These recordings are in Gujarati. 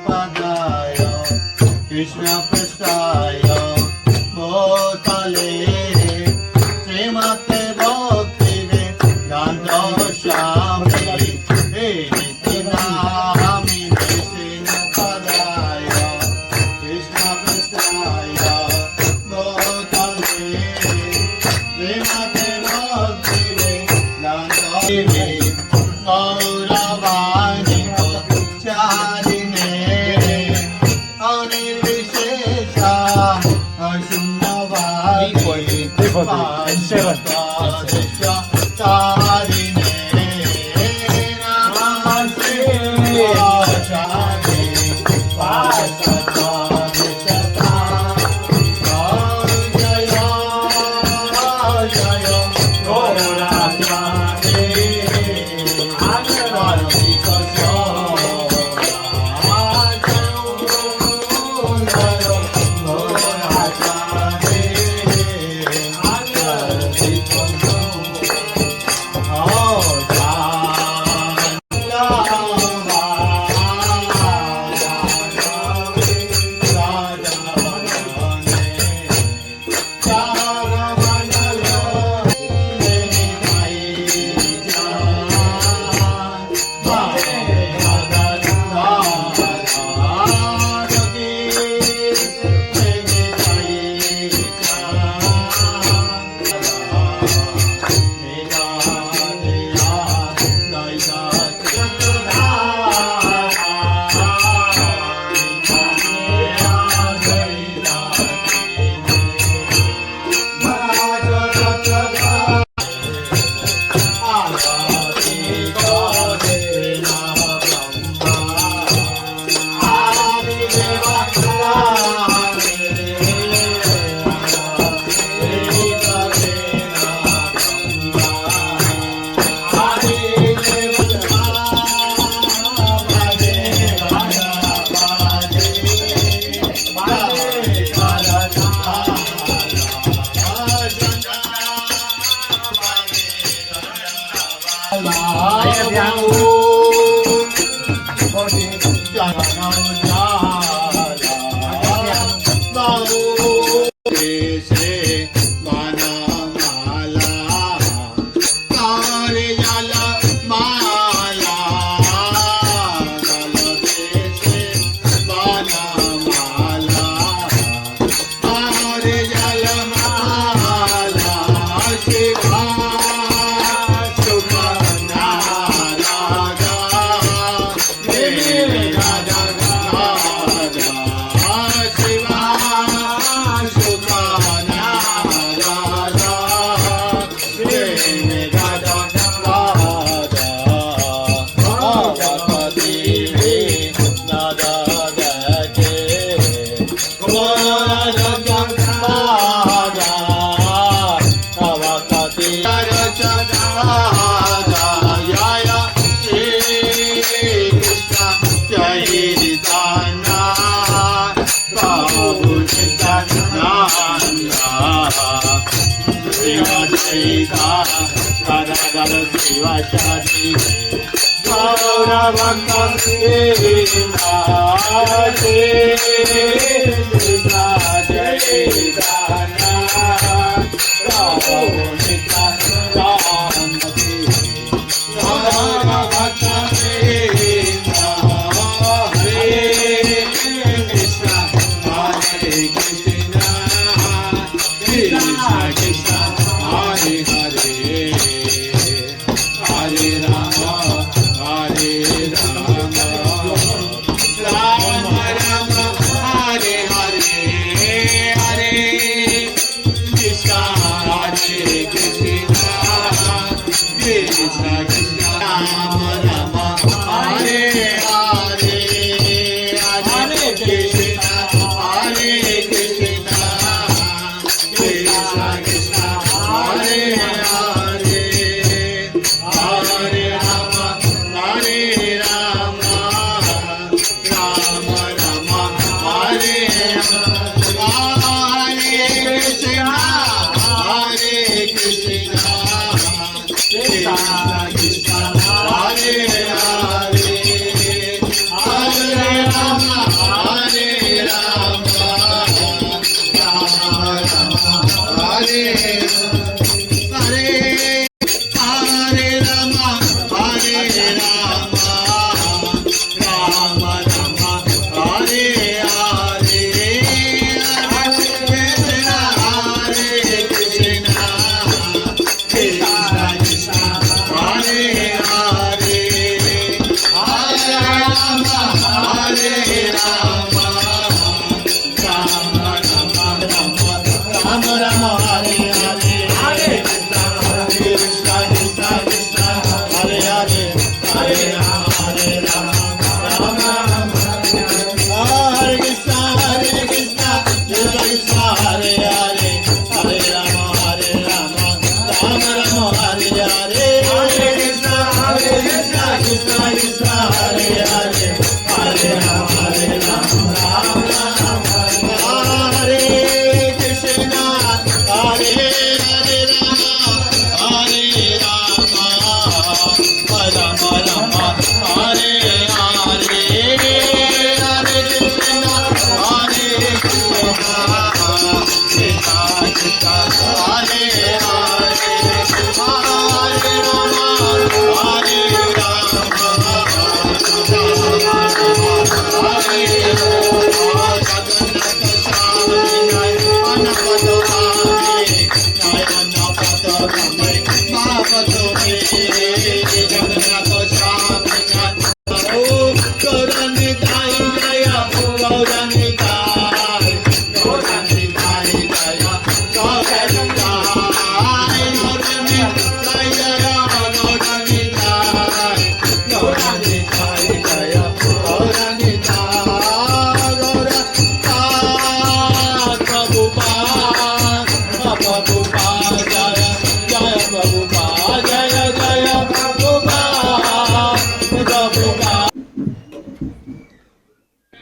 Padayo, Krishna Prastaya, Bhotale, Srimate Bhakti Vedanta Swami, Nitinami Krishna Padayo, Krishna Prastaya, Bhotale, Srimate Bhakti Vedanta Swami, Gauravani Chari Krishna Krishna Rama Rama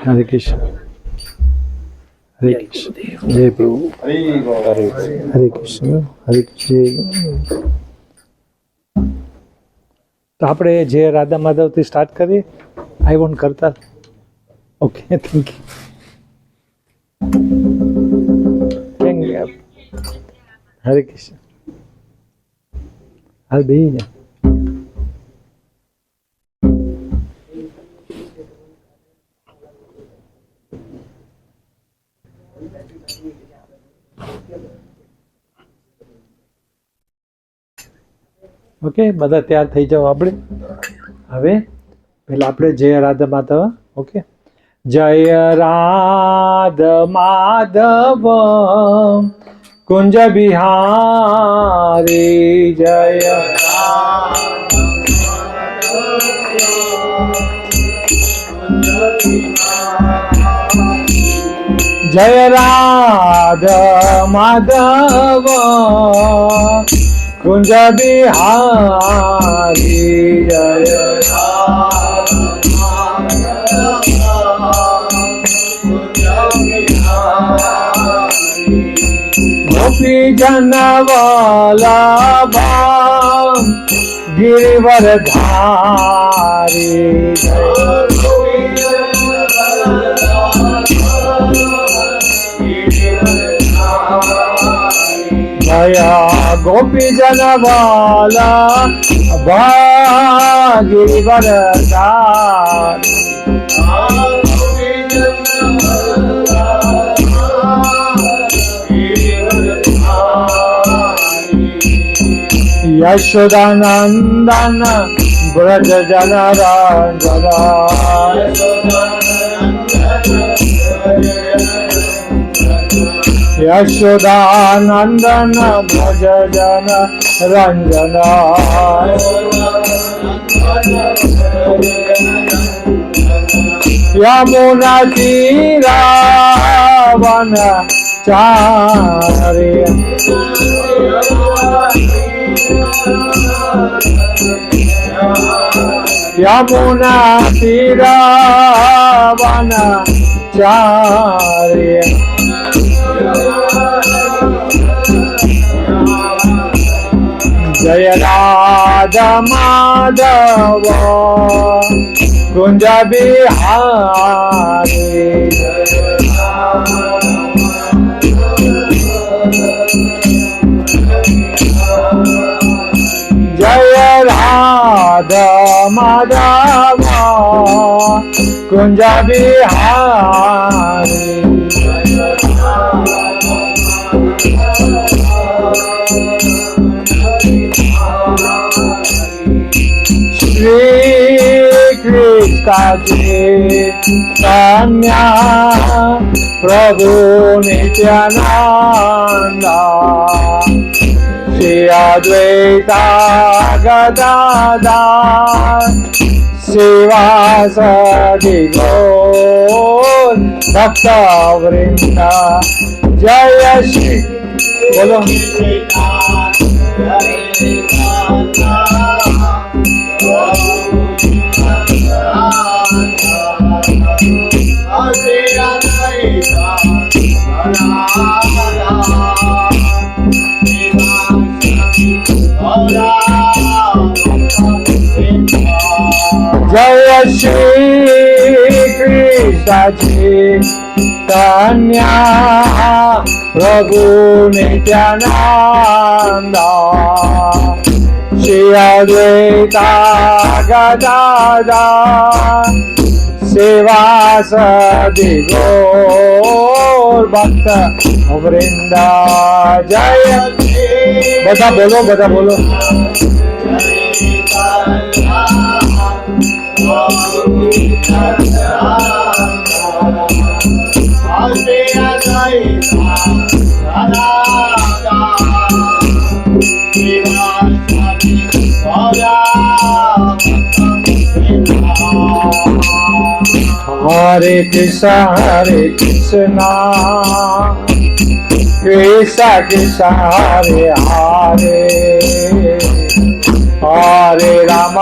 हरे कृष्ण हरे कृष्ण जय प्रभु हरे कृष्ण हरे कृष्ण। तो આપણે જે રાધા માધવથી સ્ટાર્ટ કરીએ આઈ વોન્ટ કરતા ઓકે થેન્ક યુ હરે કૃષ્ણ હાલ બેહી જા ઓકે બધા તૈયાર થઈ જાઓ આપણે હવે પહેલા આપણે જય રાધા માધવ ઓકે જય રાધા માધવ કુંજ બિહારી જય જય રાધા માધવ कुंज बिहारी जय गोपी जन वल्लभा गिरिवर धारी जया गोपी जन वाला गिरिवर धारी यशोदा नंदन ब्रज जन रंजना यशोदा नंदन ब्रज जन रंजना यमुना तीरा वन चारे યમુના તીરવના ચાર્ય જય રાધા માધવ કુંજ બિહારી જય રાધા માધવ કુંજ બિહારી શ્રી કૃષ્ણ કન્યા પ્રભુ નિત્યાનંદ શ્રી અદ્વૈતા ગદાધર શિવાસદિ ગૌર ભક્ત વૃંદ જય શ્રી બોલો જય શ્રી કૃષ્ણ કન્યા પ્રભુ નિત્યાનંદ શ્રી અદ્વૈતા ગદાધર શિવાસદિ ગૌર ભક્ત વૃંદ જય બધા બોલો હરે કૃષ્ણ કૃષ્ણ કૃષ્ણ હરે હરે હરે રામ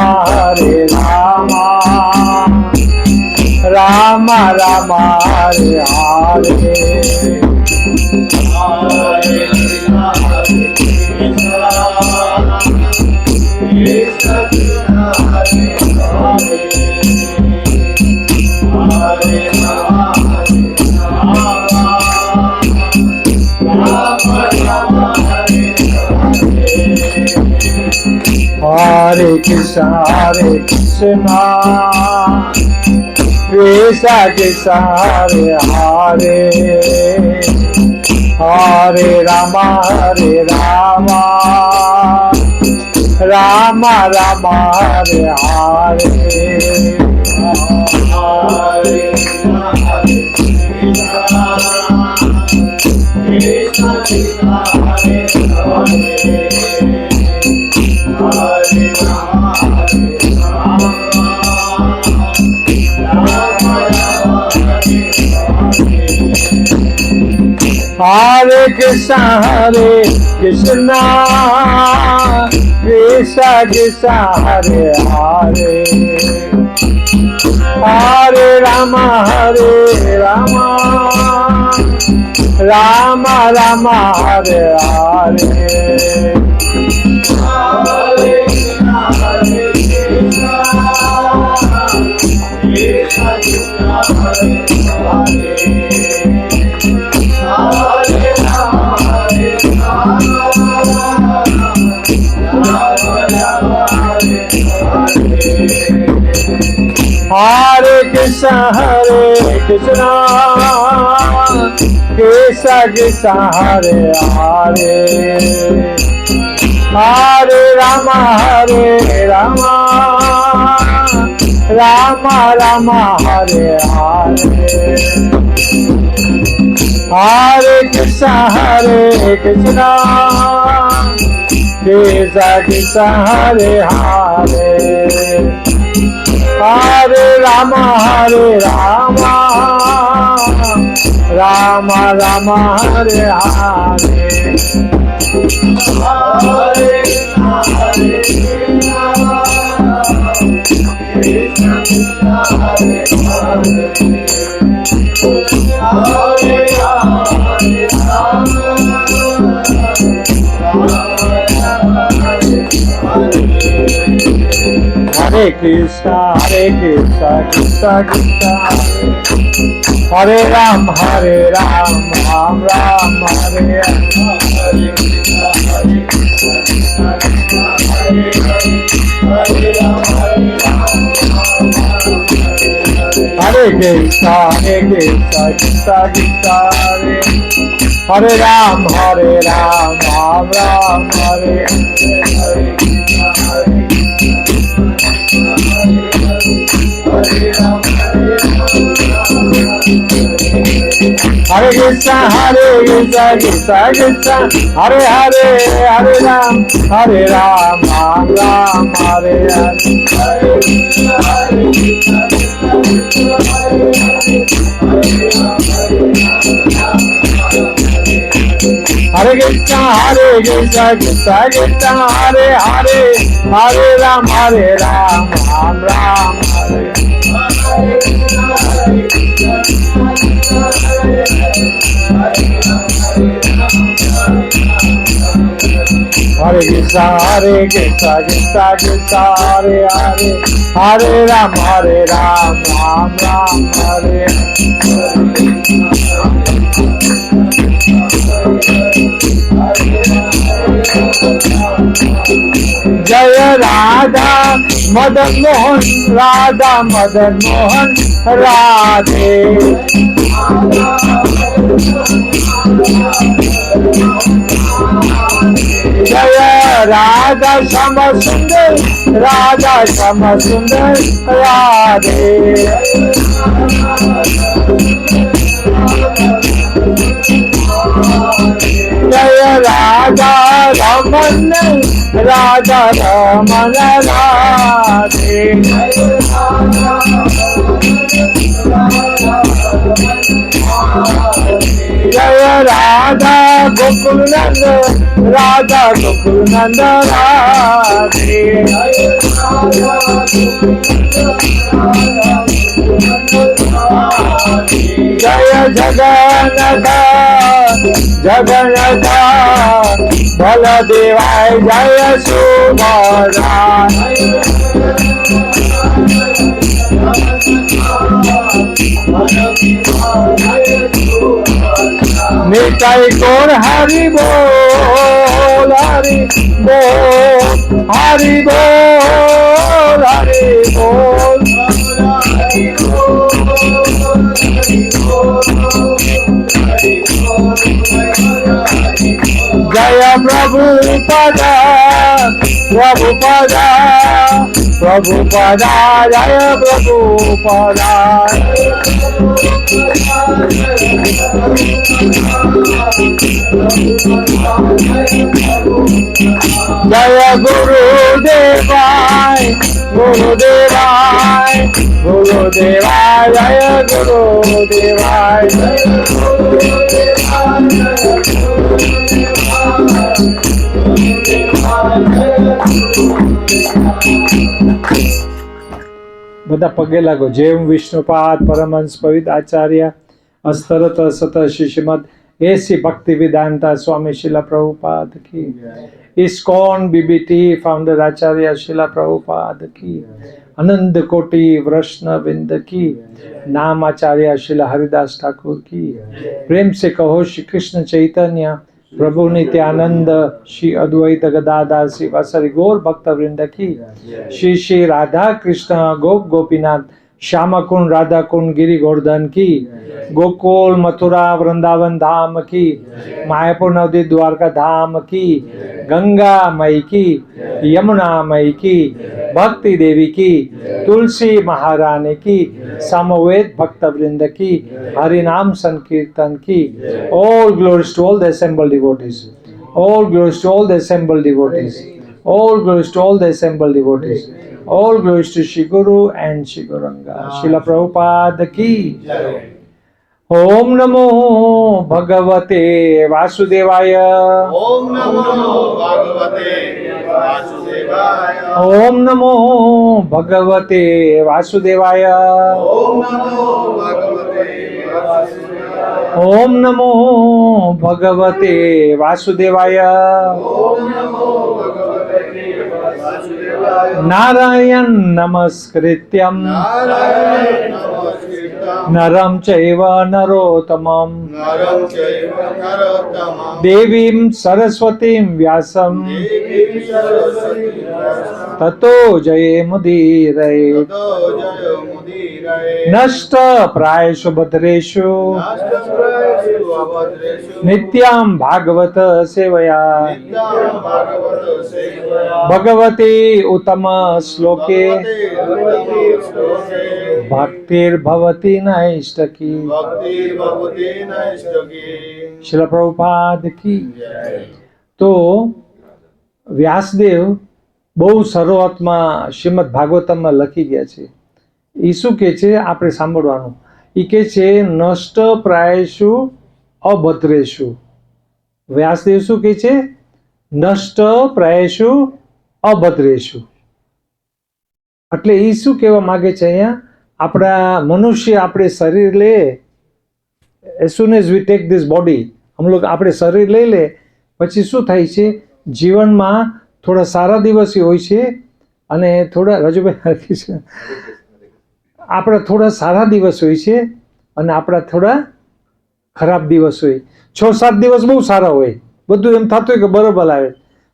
રામ રામ હરે હરે Hare Krishna Krishna Krishna Hare Hare Hare Rama Rama Rama Hare Hare Hare Krishna Krishna Krishna Hare Hare Hare Rama Rama Rama Hare Hare Hare Krishna Krishna Krishna Hare Hare Hare Rama Rama Rama Hare Hare Hare Krishna Krishna Krishna Hare Hare Hare Rama Rama Rama Hare Hare Hare Krishna, Krishna Krishna, Hare Ram, Ram Ram, Hare Hare. Hare Krishna, Krishna Krishna, Hare Ram, Ram Ram, Hare Hare. Hare Krishna, Krishna Krishna, Hare Hare, Hare Ram, Ram Ram, Hare Hare. Hare Krishna, Krishna Krishna, Hare Hare, Hare Ram, Ram Ram, Hare. Hare Krishna, Krishna Krishna, Hare Hare, Hare Ram, Ram Ram, Hare. जय राधा मदन मोहन, राधा मदन मोहन राधे। जय राधा श्याम सुंदर, राधा श्याम सुंदर राधे। जय राधा रमन, राधा रमन राधे। जय राधा गोकुल नंद, राधा गोकुल नंद राधे। जय जगन्नाथ जगन्नाथ बलदेवाय, जय सुभद्रा। निताई गौर हरि बोल, हरि बोल, हरि बोल, हरि बोल। जय प्रभुपदा, प्रभुपदा, प्रभुपदा, जय प्रभुपदा। जय गुरुदेवाय, गुरुदेवाय, गुरुदेवाय, जय गुरुदेवाय। બધા પગે લાગો. જેમ વિષ્ણુપાદ પરમહંસ પવિત આચાર્ય અસ્તરત સત શ્રીમદ એસી ભક્તિ વેદાંતા સ્વામી શિલા પ્રભુપાદ की, इस्कॉन बीबीटी फाउंडर आचार्य शिला प्रभुपाद की, आनंद कोटि वैष्णववृंद की, नाम आचार्य शिला हरिदास ठाकुर की। प्रेम से कहो श्री कृष्ण चैतन्य प्रभु नित्यानंद, श्री अद्वैत गदाधर श्री वासरी गौर भक्त वृंद की। श्री श्री राधा कृष्ण गोप गोपीनाथ श्याम कुंड राधा कुंड गिरी गोवर्धन की। गोकुल मथुरा वृंदावन धाम की, मायापुर नवदीप द्वारका धाम की, गंगा मई की, यमुना मई की, भक्ति देवी की, तुलसी महारानी की, समवेत भक्त वृंद की, हरि नाम संकीर्तन की। All glories to all the assembled devotees. All glories to all the assembled devotees. All glories to all the assembled devotees. All glories to Shri Guru and Shri Gauranga. Srila Prabhupada ki. ઓમ નમો ભગવતે વાસુદેવાય. ઓમ નમો ભગવતે વાસુદેવાય. ઓમ નમો ભગવતે વાસુદેવાય. ઓમ નમો ભગવતે વાસુદેવાય. ઓમ નમો ભગવતે વાસુદેવાય. ઓમ નમો ભગવતે વાસુદેવાય. નારાયણ નમસ્કૃત્યમ નારાયણ નમસ્કૃત્યં નરમ ચૈવ નરોત્તમમ નરં ચૈવ નરોત્તમં દેવીમ સરસ્વતીમ વ્યાસમ દેવીં સરસ્વતીં વ્યાસં તતો જયમુદીરય. તતો જયમુદીરય. નષ્ટ પ્રાયશુ ભદ્રેષુ નાષ્ટપ્રાયેષુ અભદ્રેષુ નિત્યામ ભાગવત સેવયા. નિત્યં ભાગવત સેવયા. ભગવતી ઉત્તમ શ્લોકે ભગવતે શ્લોકે ભક્તિર્ભવતી નૈષ્ટકી. ભક્તિર્ભવતી નૈષ્ટકી. શ્રીલ પ્રભુપાદ કી. જય. તો વ્યાસદેવ બહુ શરૂઆતમાં શ્રીમદ ભાગવતમમાં લખી ગયા છે. એ શું કહે છે આપણે સાંભળવાનું. એ કહે છે નષ્ટ પ્રાયશુ અભદ્રેશુ. વ્યાસદેવ શું કહે છે? નષ્ટ પ્રાયશુ અભદ્રેશુ. એટલે એ શું કહેવા માગે છે અહીંયા? આપણા મનુષ્ય આપણે શરીર લે, as soon as we take this body, हम लोग આપણે શરીર લઈ લે પછી શું થાય છે? જીવનમાં થોડા સારા દિવસ હોય છે અને થોડા રાજુભાઈ છે આપણા થોડા સારા દિવસ હોય છે અને આપણા થોડા ખરાબ દિવસ હોય. 6-7 દિવસ બહુ સારા હોય, બધું એમ થતું હોય કે બરોબર આવે,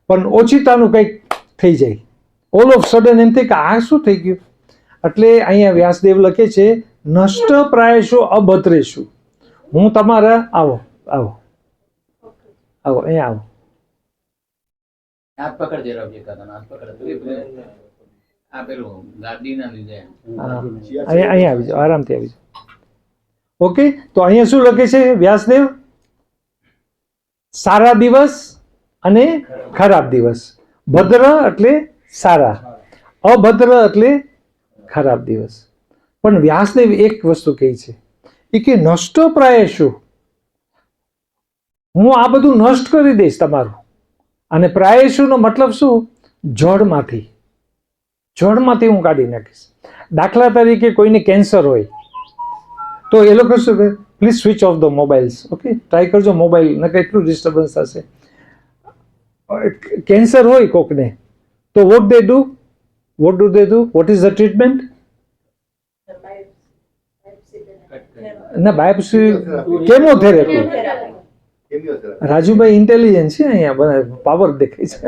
પણ ઓછીતાનું કંઈક થઈ જાય. ઓલ ઓફ સડન એમ થાય કે આ શું થઈ ગયું. એટલે અહીંયા વ્યાસદેવ લખે છે નષ્ટ પ્રાયશુ અભદ્રેશુ. હું તમારા આવો આવો આવો અહીંયા આવો. હાથ પકડજે રવજી કાકાનો હાથ પકડ. આ પેલું ગાડીના લીધે અહીંયા આવી જાઓ, આરામથી આવી જાઓ. ઓકે, તો અહીંયા શું લખે છે વ્યાસદેવ? સારા દિવસ અને ખરાબ દિવસ. ભદ્ર એટલે સારા, અભદ્ર એટલે ખરાબ દિવસ. પણ વ્યાસદેવ એક વસ્તુ કહે છે, એ કે નષ્ટ પ્રાય શું? હું આ બધું નષ્ટ કરી દઈશ તમારું. અને પ્રાયશુનો મતલબ શું? જળમાંથી હું કાઢી નાખીશ. દાખલા તરીકે કોઈને કેન્સર હોય તો એ લોકો શું કરે? Please switch off the mobiles. Okay, try કરજો મોબાઈલ, ને કેટલું ડિસ્ટર્બન્સ થશે. કેન્સર હોય કોકને તો what do they do? What is the treatment? ના, બાયોપ્સી, કેમોથેરાપી. રાજુભાઈ ઇન્ટેલિજન્ટ છે, અહીંયા પાવર દેખાય છે.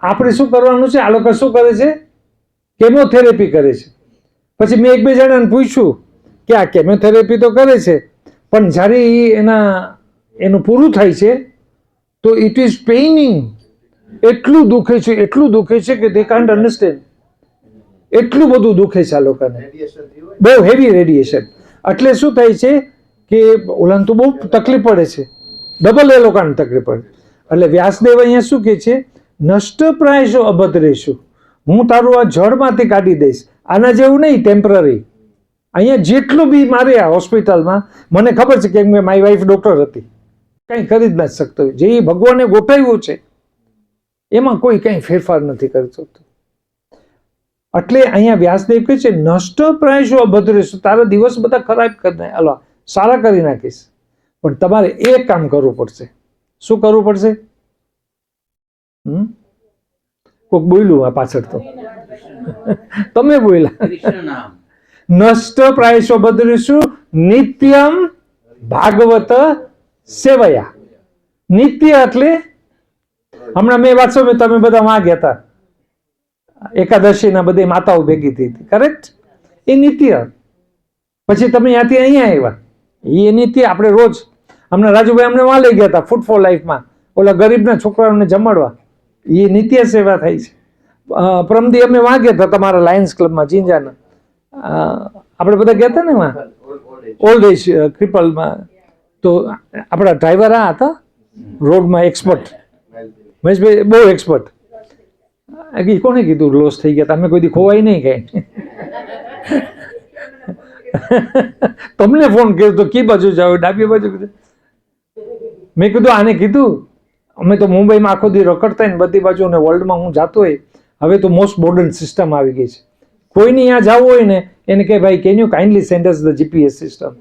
આપણે શું કરવાનું છે? આ લોકો શું કરે છે? કેમોથેરાપી કરે છે. પછી મેં 1-2 જણાને પૂછ્યું કે આ કેમોથેરાપી તો કરે છે, પણ જ્યારે એનું પૂરું થાય છે તો ઇટ ઇઝ પેઇનિંગ. એટલું દુખે છે કે દે કાન્ટ અન્ડરસ્ટેન્ડ. એટલું બધું દુખે છે આ લોકોને, બહુ હેવી રેડિયેશન. એટલે શું થાય છે કે ઓલાને તો બહુ તકલીફ પડે છે, ડબલ એ લોકોને તકલીફ પડે. એટલે વ્યાસદેવ અહીંયા શું કહે છે? નષ્ટ પ્રાયશુ અભદ્રેશુ. હું તારું આ જળમાંથી કાઢી દઈશ. આના જેવું નહીં ટેમ્પરરી. અહીંયા જેટલું બી મારે આ હોસ્પિટલમાં, મને ખબર છે કે મારી વાઈફ ડૉક્ટર હતી, કંઈ કરી જ નથી શકતો. જે ભગવાને ગોઠવ્યું છે એમાં કોઈ કંઈ ફેરફાર નથી કરી શકતો. એટલે અહીંયા વ્યાસદેવ કહે છે નષ્ટ પ્રાયશુ અભદ્રેશુ. તારા દિવસ બધા ખરાબ કરી અલા સારા કરી નાખીશ, પણ તમારે એક કામ કરવું પડશે. શું કરવું પડશે? કોક બોલ્યું આ પાછળ તો તમે બોલ્યા. કૃષ્ણ નામ નષ્ટ પ્રાયશો બદરીશુ નિત્યમ ભાગવત સેવયા. નિત્ય એટલે હમણાં મેં વાંચો તમે બધા માં ગયા હતા, એકાદશીના બધી માતાઓ ભેગી થઈ હતી, કરેક્ટ? એ નિત્ય. પછી તમે ત્યાંથી અહીંયા આવ્યા, એ નિત્ય. આપણે રોજ હમણાં રાજુભાઈ અમને વાં લઈ ગયા હતા ફૂડ ફોર લાઈફમાં, ઓલા ગરીબના છોકરાઓને જમાડવા. એ નિત્ય સેવા થાય છે. પ્રમદી અમે વાં ગયા હતા તમારા લાયન્સ ક્લબમાં જીંજાના, આપણે બધા ગયા હતા ને વાં ઓલ્ડ એજ ક્રિપલમાં. તો આપણા ડ્રાઈવર આ હતા રોડમાં એક્સપર્ટ, મહેશભાઈ બહુ એક્સપર્ટ. કોને કીધું લોસ થઈ ગયા? તમે કોઈ દી ખોવાય નહીં કઈ. તમને ફોન કર્યો તો કી બાજુ જાઓ, ડાબી બાજુ કીધું. મેં કીધું આને કીધું અમે તો મુંબઈમાં આખો દી રખડતા ને બધી બાજુ અને વર્લ્ડમાં હું જાતો હોય, હવે તો મોસ્ટ મોડર્ન સિસ્ટમ આવી ગઈ છે. કોઈને અહીંયા જવું હોય ને એને કહે ભાઈ can you kindly send us the GPS system,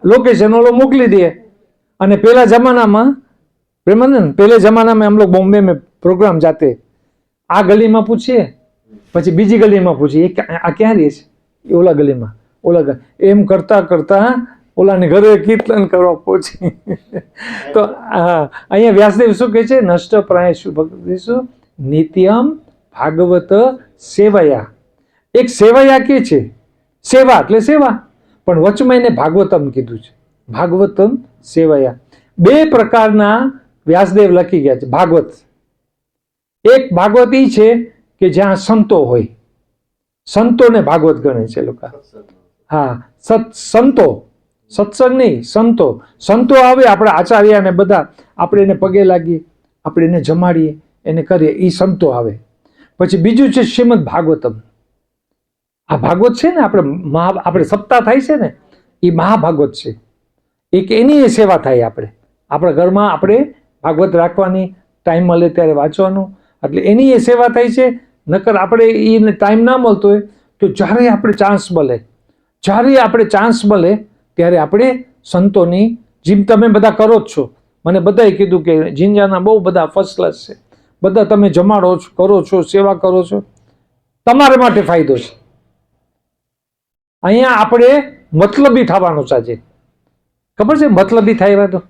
location ઓલો મોકલી દે. અને પહેલા જમાનામાં પ્રેમાનંદ, પહેલે જમાનામાં हम लोग बॉम्बे में प्रोग्राम जाते, આ ગલીમાં પૂછીએ, પછી બીજી ગલીમાં પૂછીએ આ ક્યાં રહે છે, એ ઓલા ગલીમાં, ઓલા એમ કરતા કરતા ઓલાને ઘરે કીર્તન કરવા પહોંચી. તો અહીંયા વ્યાસદેવ શું કહે છે, નષ્ટ પ્રાયશુ ભક્તિષુ નિત્યમ ભાગવત સેવયા. એક સેવયા કે છે, સેવા એટલે સેવા, પણ વચમાં એને ભાગવતમ કીધું છે, ભાગવતમ સેવયા. બે પ્રકારના વ્યાસદેવ લખી ગયા છે ભાગવત. એક ભાગવત ઈ છે કે જ્યાં સંતો હોય, સંતોને ભાગવત ગણે છે લોકો. હા, સંતો, સત્સંગ નહીં, સંતો. સંતો આવે આપણા આચાર્ય ને બધા, આપણે એને પગે લાગીએ, આપણે એને જમાડીએ, એને કરીએ, એ સંતો આવે. પછી બીજું છે શ્રીમદ ભાગવતમ. આ ભાગવત છે ને આપણે સપ્તાહ થાય છે ને, એ મહાભાગવત છે. એક એની સેવા થાય. આપણા ઘરમાં આપણે ભાગવત રાખવાની, ટાઈમ મળે ત્યારે વાંચવાનું, એટલે એની એ સેવા થાય છે. નકર આપણે એને ટાઈમ ના મળતો હોય તો જ્યારે આપણે ચાન્સ મળે, ત્યારે આપણે સંતોની, જેમ તમે બધા કરો જ છો, મને બધાએ કીધું કે જિંજાના બહુ બધા ફર્સ્ટ ક્લાસ છે, બધા તમે જમાડો છો, કરો છો, સેવા કરો છો, તમારા માટે ફાયદો છે. અહીંયા આપણે મતલબી થવાનું છે. ખબર છે મતલબી થાય? તો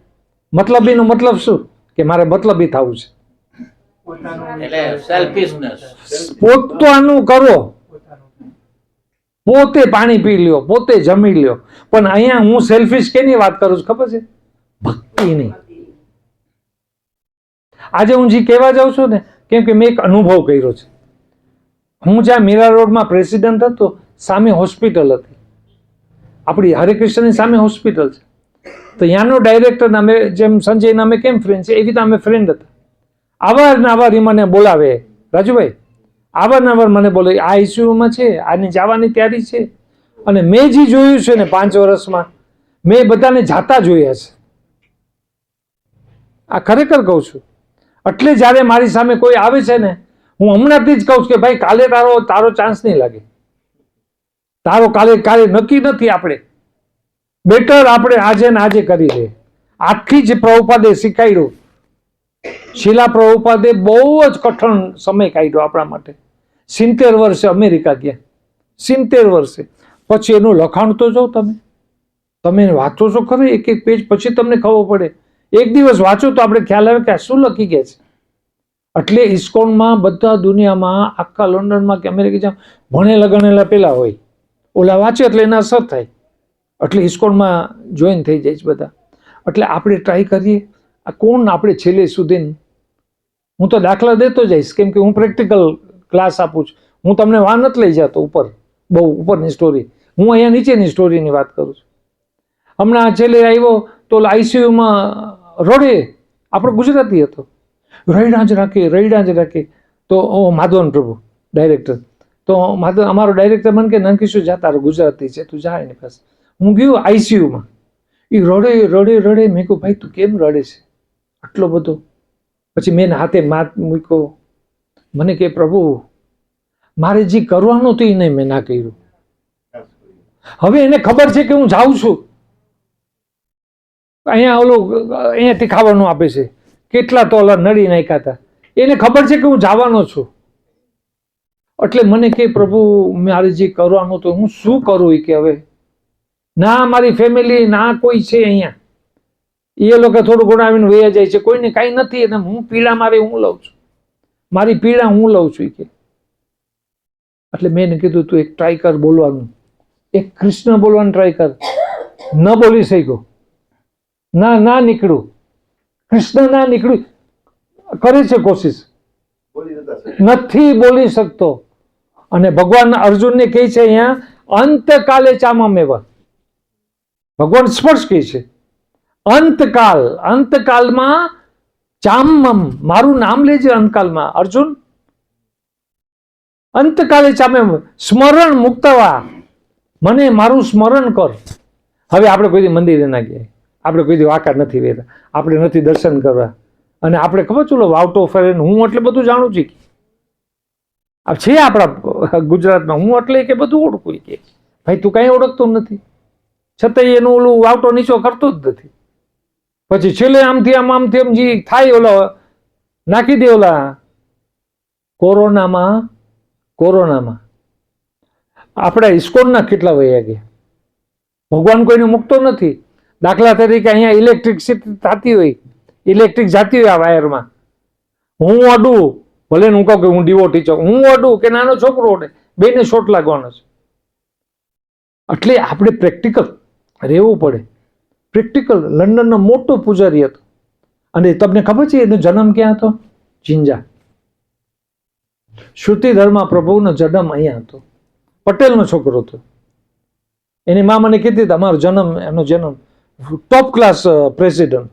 મતલબીનો મતલબ શું? કે મારે મતલબી થવું છે. એટલે સેલ્ફિશનેસ. પોતાનું કરો, પોતે પાણી પી લ્યો, પોતે જમી લ્યો. પણ અહીંયા હું સેલ્ફિશ કેની વાત કરું છું ખબર છે? ભક્તિની. આજે હું જે કહેવા જાઉં છું ને, કેમ કે મેં એક અનુભવ કર્યો છે. હું જ્યાં મીરા રોડમાં પ્રેસિડેન્ટ હતો, સામે હોસ્પિટલ હતી આપણી, હરેકૃષ્ણની સામે હોસ્પિટલ છે. તો ત્યાંનો ડાયરેક્ટર, અમે જેમ સંજયના અમે કેમ ફ્રેન્ડ છે, એવી રીતે અમે ફ્રેન્ડ હતા. અવારનવાર એ મને બોલાવે, રાજુભાઈ અવારનવાર મને બોલે, આ આઈસીયુમાં છે, આની જવાની તૈયારી છે. અને મેં જે જોયું છે ને 5 વર્ષમાં, મેં બધાને જાતા જોયા છે. આ ખરેખર કહું છું. એટલે જ્યારે મારી સામે કોઈ આવે છે ને, હું હમણાંથી જ કહું છું કે ભાઈ કાલે તારો ચાન્સ નહીં લાગે, તારો કાલે નક્કી નથી. આપણે બેટર આપણે આજે ને આજે કરી દે. આખી જ પ્રભુપાદે શીખાડ્યું. શીલા પ્રભુપાદે બહુ જ કઠણ સમય કાઢ્યો આપણા માટે. 70 વર્ષે અમેરિકા ગયા, 70 વર્ષે. પછી એનું લખાણ તો જો તમે વાંચો છો ખરે એક એક પેજ, પછી તમને ખબર પડે. એક દિવસ વાંચો તો આપણે ખ્યાલ આવે કે આ શું લખી ગયા છે. એટલે ઇસ્કોનમાં બધા દુનિયામાં, આખા લંડનમાં કે અમેરિકા જ્યાં ભણેલા ગણેલા પેલા હોય, ઓલા વાંચે એટલે એના અસર થાય. એટલે ઇસ્કોનમાં જોઈન થઈ જાય છે બધા. એટલે આપણે ટ્રાય કરીએ. આ કોણ આપણે છેલ્લે સુધી, હું તો દાખલા દેતો જઈશ, કેમ કે હું પ્રેક્ટિકલ ક્લાસ આપું છું. હું તમને વા નથી લઈ જતો ઉપર, બહુ ઉપરની સ્ટોરી. હું અહીંયા નીચેની સ્ટોરીની વાત કરું છું. હમણાં છેલ્લે આવ્યો તો આઈસીયુમાં રડે, આપણો ગુજરાતી હતો, રૈડા જ રાખે. તો માધવન પ્રભુ ડાયરેક્ટર, તો અમારો ડાયરેક્ટર મને કે નંદકિશોર જા, તારો ગુજરાતી છે, તું જા એની પાસે. હું ગયો આઈસીયુમાં, એ રડે. મેં કહ્યું ભાઈ તું કેમ રડે છે આટલો બધો? પછી મેં હાથે માથ મૂક્યો. મને કે પ્રભુ મારે જે કરવાનું હતું એ નહીં, મેં ના કર્યું. હવે એને ખબર છે કે હું જાઉં છું. અહીંયાથી ખાવાનું આપે છે, કેટલા તોલા નડી નાખ્યા હતા. એને ખબર છે કે હું જવાનો છું. એટલે મને કે પ્રભુ મારે જે કરવાનું હતું હું શું કરું? કે હવે ના મારી ફેમિલી ના કોઈ છે અહીંયા, એ લોકો થોડું ઘણું આવીને વયા જાય છે, કોઈને કાંઈ નથી. અને હું પીડા હું લઉં છું, મારી પીડા હું લઉં છું કે. એટલે મેં એને કીધું તું એક ટ્રાય કર બોલવાનું, એક કૃષ્ણ બોલવાનું ટ્રાય કર. ન બોલી શક્યો, ના નીકળ્યું, કૃષ્ણ ના નીકળ્યું. કરે છે કોશિશ, નથી બોલી શકતો. અને ભગવાન અર્જુનને કહે છે અહીંયા અંતકાલે ચામમેવ. ભગવાન સ્પર્શ કહે છે અંતકાલમાં ચામમ, મારું નામ લેજે અંતકાલમાં અર્જુન. અંતકાલે ચામમ સ્મરણ મુક્તવા, મને મારું સ્મરણ કર. હવે આપણે કોઈ દી મંદિરે ના ગયા, આપણે કોઈ દી વાંકા નથી વેરા, આપણે નથી દર્શન કરવા, અને આપણે ખબર ચલો આઉટ ઓફ ફેર હું એટલે બધું જાણું છું આ છે આપણા ગુજરાતમાં, હું એટલે કે બધું ઓળખું કે ભાઈ તું કાંઈ ઓળખતો નથી, છતાંય એનું ઓલું વાવટો નીચો કરતો જ નથી. પછી છેલ્લે આમથી આમ જે થાય ઓલો નાખી દે. ઓલા કોરોનામાં આપણા ઇસ્કોનના કેટલા વયા ગયા. ભગવાન કોઈને મૂકતો નથી. દાખલા તરીકે અહીંયા ઇલેક્ટ્રિસિટી થતી હોય, ઇલેક્ટ્રિક જાતી હોય આ વાયરમાં, હું અડું, ભલે હું કહું કે હું ડિવોટી છું, હું અડું કે નાનો છોકરો અડે, બેને શોટ લાગવાનો છે. એટલે આપણે પ્રેક્ટિકલ રહેવું પડે. પ્રેક્ટિકલ. લંડનનો મોટો પૂજારી હતો, અને તમને ખબર છે એનો જન્મ ક્યાં હતો? જિંજા. શ્રુતિધર્મા પ્રભુનો જન્મ અહીંયા હતો. પટેલનો છોકરો હતો. એની મા મને કહેતી હતી અમારો એનો જન્મ top class president,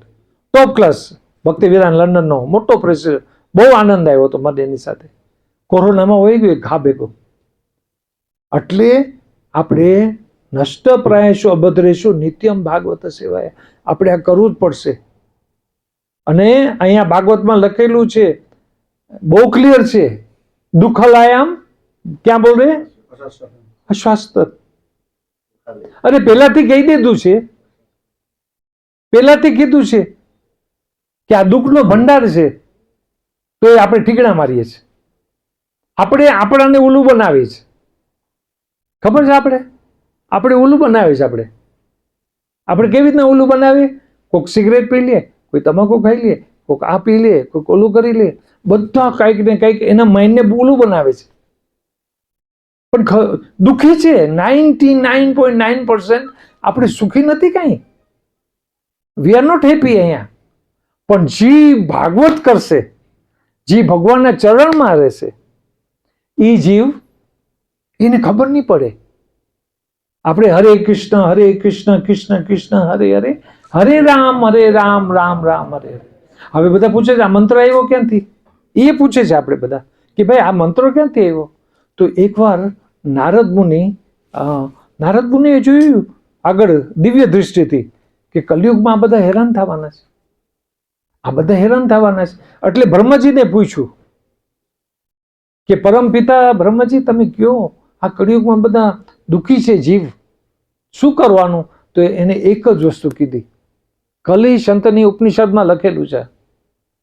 top class ભક્તિવિરાન લંડનનો મોટો પ્રેસિડન્ટ. બહુ આનંદ આવ્યો હતો મને એની સાથે. કોરોનામાં હોય ગયો ઘા ભેગો. એટલે આપણે નષ્ટ પ્રાયશો અભદ્રેશો નિત્યમ ભાગવત સેવાય, આપણે આ કરવું જ પડશે. અને અહીંયા ભાગવતમાં લખેલું છે, બહુ ક્લિયર છે, દુઃખલાયામ ક્યાં બોલ રે અસ્વાસ્થ. અરે પહેલાથી કહી દીધું છે, પહેલાથી કીધું છે કે આ દુઃખનો ભંડાર છે, તો એ આપણે ઠીકણા મારીએ છીએ. આપણે આપણાને ઓલું બનાવીએ છીએ. ખબર છે? આપણે ઓલું બનાવીએ છીએ. આપણે કેવી રીતના ઓલું બનાવીએ? કોઈક સિગરેટ પી લે, કોઈ તમાકુ ખાઈ લે, કોઈક આ પી લે, કોઈક ઓલું કરી લે, બધા કંઈક ને કંઈક એના માઇન્ડને ઓલું બનાવે છે. પણ દુઃખી છે 99.9%. આપણે સુખી નથી કાંઈ. વી આર નોટ હેપી અહીંયા. પણ જી ભાગવત કરશે, જી ભગવાનના ચરણમાં રહેશે, એ જીવ એને ખબર નહીં પડે. આપણે હરે કૃષ્ણ કૃષ્ણ કૃષ્ણ હરે હરે, હરે રામ રામ રામ હરે હરે. હવે બધા પૂછે છે આ મંત્ર આવ્યો ક્યાંથી? એ પૂછે છે આપણે બધા કે ભાઈ આ મંત્ર ક્યાંથી આવ્યો? તો એકવાર નારદ મુનિએ જોયું આગળ દિવ્ય દૃષ્ટિથી કે કલયુગમાં આ બધા હેરાન થવાના છે, આ બધા હેરાન થવાના છે. એટલે બ્રહ્મજીને પૂછ્યું કે પરમપિતા બ્રહ્મજી તમે કયો આ કલયુગમાં બધા દુઃખી છે જીવ, શું કરવાનું? તો એને એક જ વસ્તુ કીધી. કલી સંતની ઉપનિષદમાં લખેલું છે,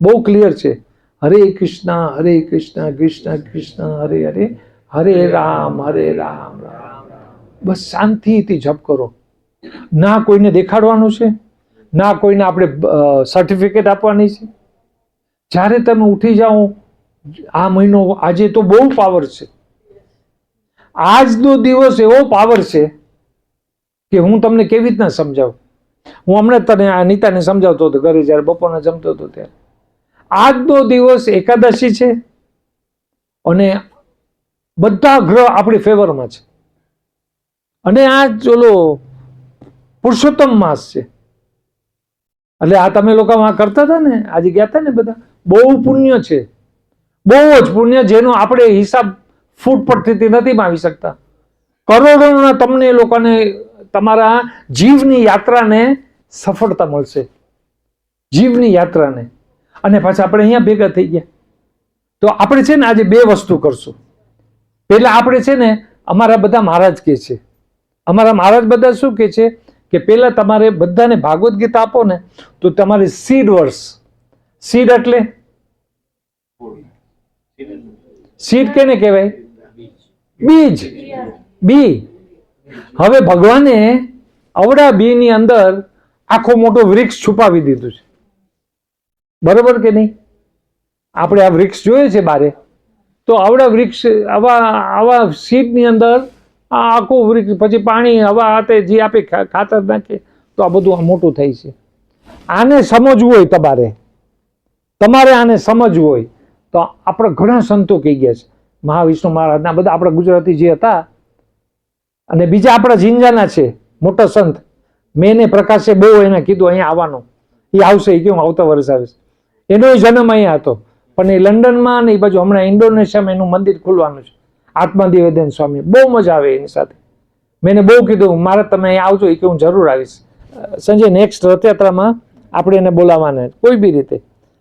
બહુ ક્લિયર છે. હરે કૃષ્ણ કૃષ્ણ કૃષ્ણ હરે હરે, હરે રામ રામ રામ. બસ શાંતિથી જપ કરો. ના કોઈને દેખાડવાનું છે, ના કોઈને આપણે સર્ટિફિકેટ આપવાની છે. જ્યારે તમે ઉઠી જાઓ, આ મહિનો આજે તો બહુ પાવર છે. આજનો દિવસ એવો પાવર છે કે હું તમને કેવી રીતના સમજાવું. હું હમણાં તને અનિતાને સમજાવતો હતો ઘરે, જ્યારે બપોરના જમતો હતો ત્યારે. આજનો દિવસ એકાદશી છે અને બધા ગ્રહ આપણી ફેવરમાં છે. અને આ ચોલો પુરુષોત્તમ માસ છે. એટલે આ તમે લોકો કરતા હતા ને, આજે ગયા હતા ને બધા, બહુ પુણ્ય છે, બહુ જ પુણ્ય, જેનો આપણે હિસાબ ફૂટ પરથી નથી માવી શકતા. કરોડોના તમને લોકોને તમારા જીવની યાત્રાને સફળતા મળશે, જીવની યાત્રાને. અને પાછા આપણે અહીંયા ભેગા થઈ ગયા. તો આપણે છે ને આજે બે વસ્તુ કરશું. પહેલા આપણે છે ને અમારા બધા મહારાજ કહે છે, અમારા મહારાજ બધા શું કહે છે કે પહેલા તમારે બધાને ભાગવત ગીતા આપો ને તો તમારે સીડ વર્ષ. સીડ એટલે સીડ કેને કહેવાય? બીજ. બી. હવે ભગવાને અવડા બી ની અંદર આખો મોટો વૃક્ષ છુપાવી દીધું છે, બરોબર કે નહીં? આપણે આ વૃક્ષ જોઈએ છે બારે, તો આવડા વૃક્ષ આવા સીડ ની અંદર આ આખું વૃક્ષ, પછી પાણી હવા હાથે જે આપે ખાતર નાખે તો આ બધું મોટું થાય છે. આને સમજવું હોય તમારે આને સમજવું હોય તો આપણે ઘણા સંતો કહી ગયા છે, મહાવિષ્ણુ મહારાજના બધા આપણા ગુજરાતી જે હતા, અને બીજા આપણા જિંજાના છે મોટા સંત, મેં ને પ્રકાશે બહુ એને કીધું અહીંયા આવવાનું, એ આવશે, એ કેવું આવતા વર્ષ આવે છે. એનો જન્મ અહીંયા હતો, પણ એ લંડનમાં ને એ બાજુ હમણાં ઇન્ડોનેશિયામાં એનું મંદિર ખુલવાનું છે, આત્મનિવેદન સ્વામી. બહુ મજા આવે એની સાથે. મેં એને બહુ કીધું મારે તમે અહીં આવજો, એ કે હું જરૂર આવીશ. સંજય નેક્સ્ટ રથયાત્રામાં આપણે એને બોલાવવાના કોઈ બી રીતે.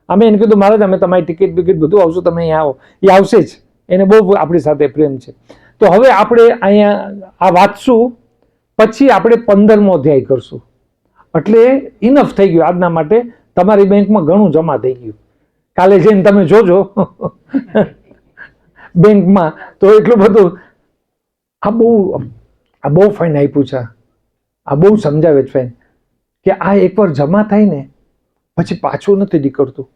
અમે એને કીધું મહારાજ અમે તમારી ટિકિટ બિકિટ બધું આવશું, તમે અહીંયા આવો. એ આવશે જ, એને બહુ આપણી સાથે પ્રેમ છે. તો હવે આપણે અહીંયા આ વાંચશું, પછી આપણે 15મો અધ્યાય કરશું. એટલે ઇનફ થઈ ગયું આજના માટે. તમારી બેંકમાં ઘણું જમા થઈ ગયું. કાલે જઈને તમે જોજો બેંકમાં તો એટલું બધું. આ બહુ ફાઇન આપ્યું છે. આ બહુ સમજાવે છે ફાઇન કે આ એકવાર જમા થાય ને પછી પાછું નથી નીકળતું.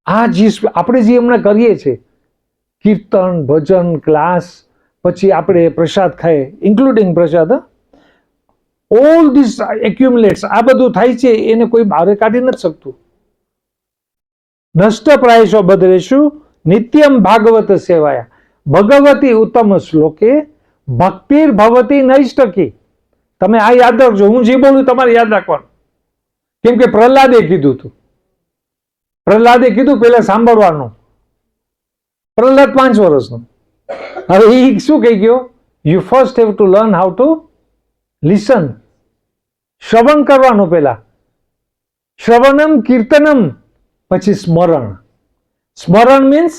આ જે આપણે જે હમણાં કરીએ છીએ કીર્તન, ભજન, ક્લાસ, પછી આપણે પ્રસાદ ખાઈએ, ઇન્ક્લુડિંગ પ્રસાદ, ઓલ ધીસ એક્યુમ્યુલેટ્સ, આ બધું થાય છે, એને કોઈ બહાર કાઢી નથી શકતું. નષ્ટ પ્રાયશો બદરેશુ નિત્યમ ભાગવત સેવાયા ભગવતી ઉત્તમ શ્લોકે ભક્તિર ભવતી નૈષ્ટકી. તમે આ યાદ રાખજો, હું જે બોલું તમારે યાદ રાખવાનું. કેમ કે પ્રહલાદે કીધું હતું. પ્રહલાદે કીધું પેલા સાંભળવાનું. પ્રહલાદ 5 વર્ષનો. હવે એ શું કહી ગયો? You first have to learn how to listen. શ્રવણ કરવાનું પેલા. શ્રવણમ કીર્તનમ, પછી સ્મરણ. સ્મરણ મીન્સ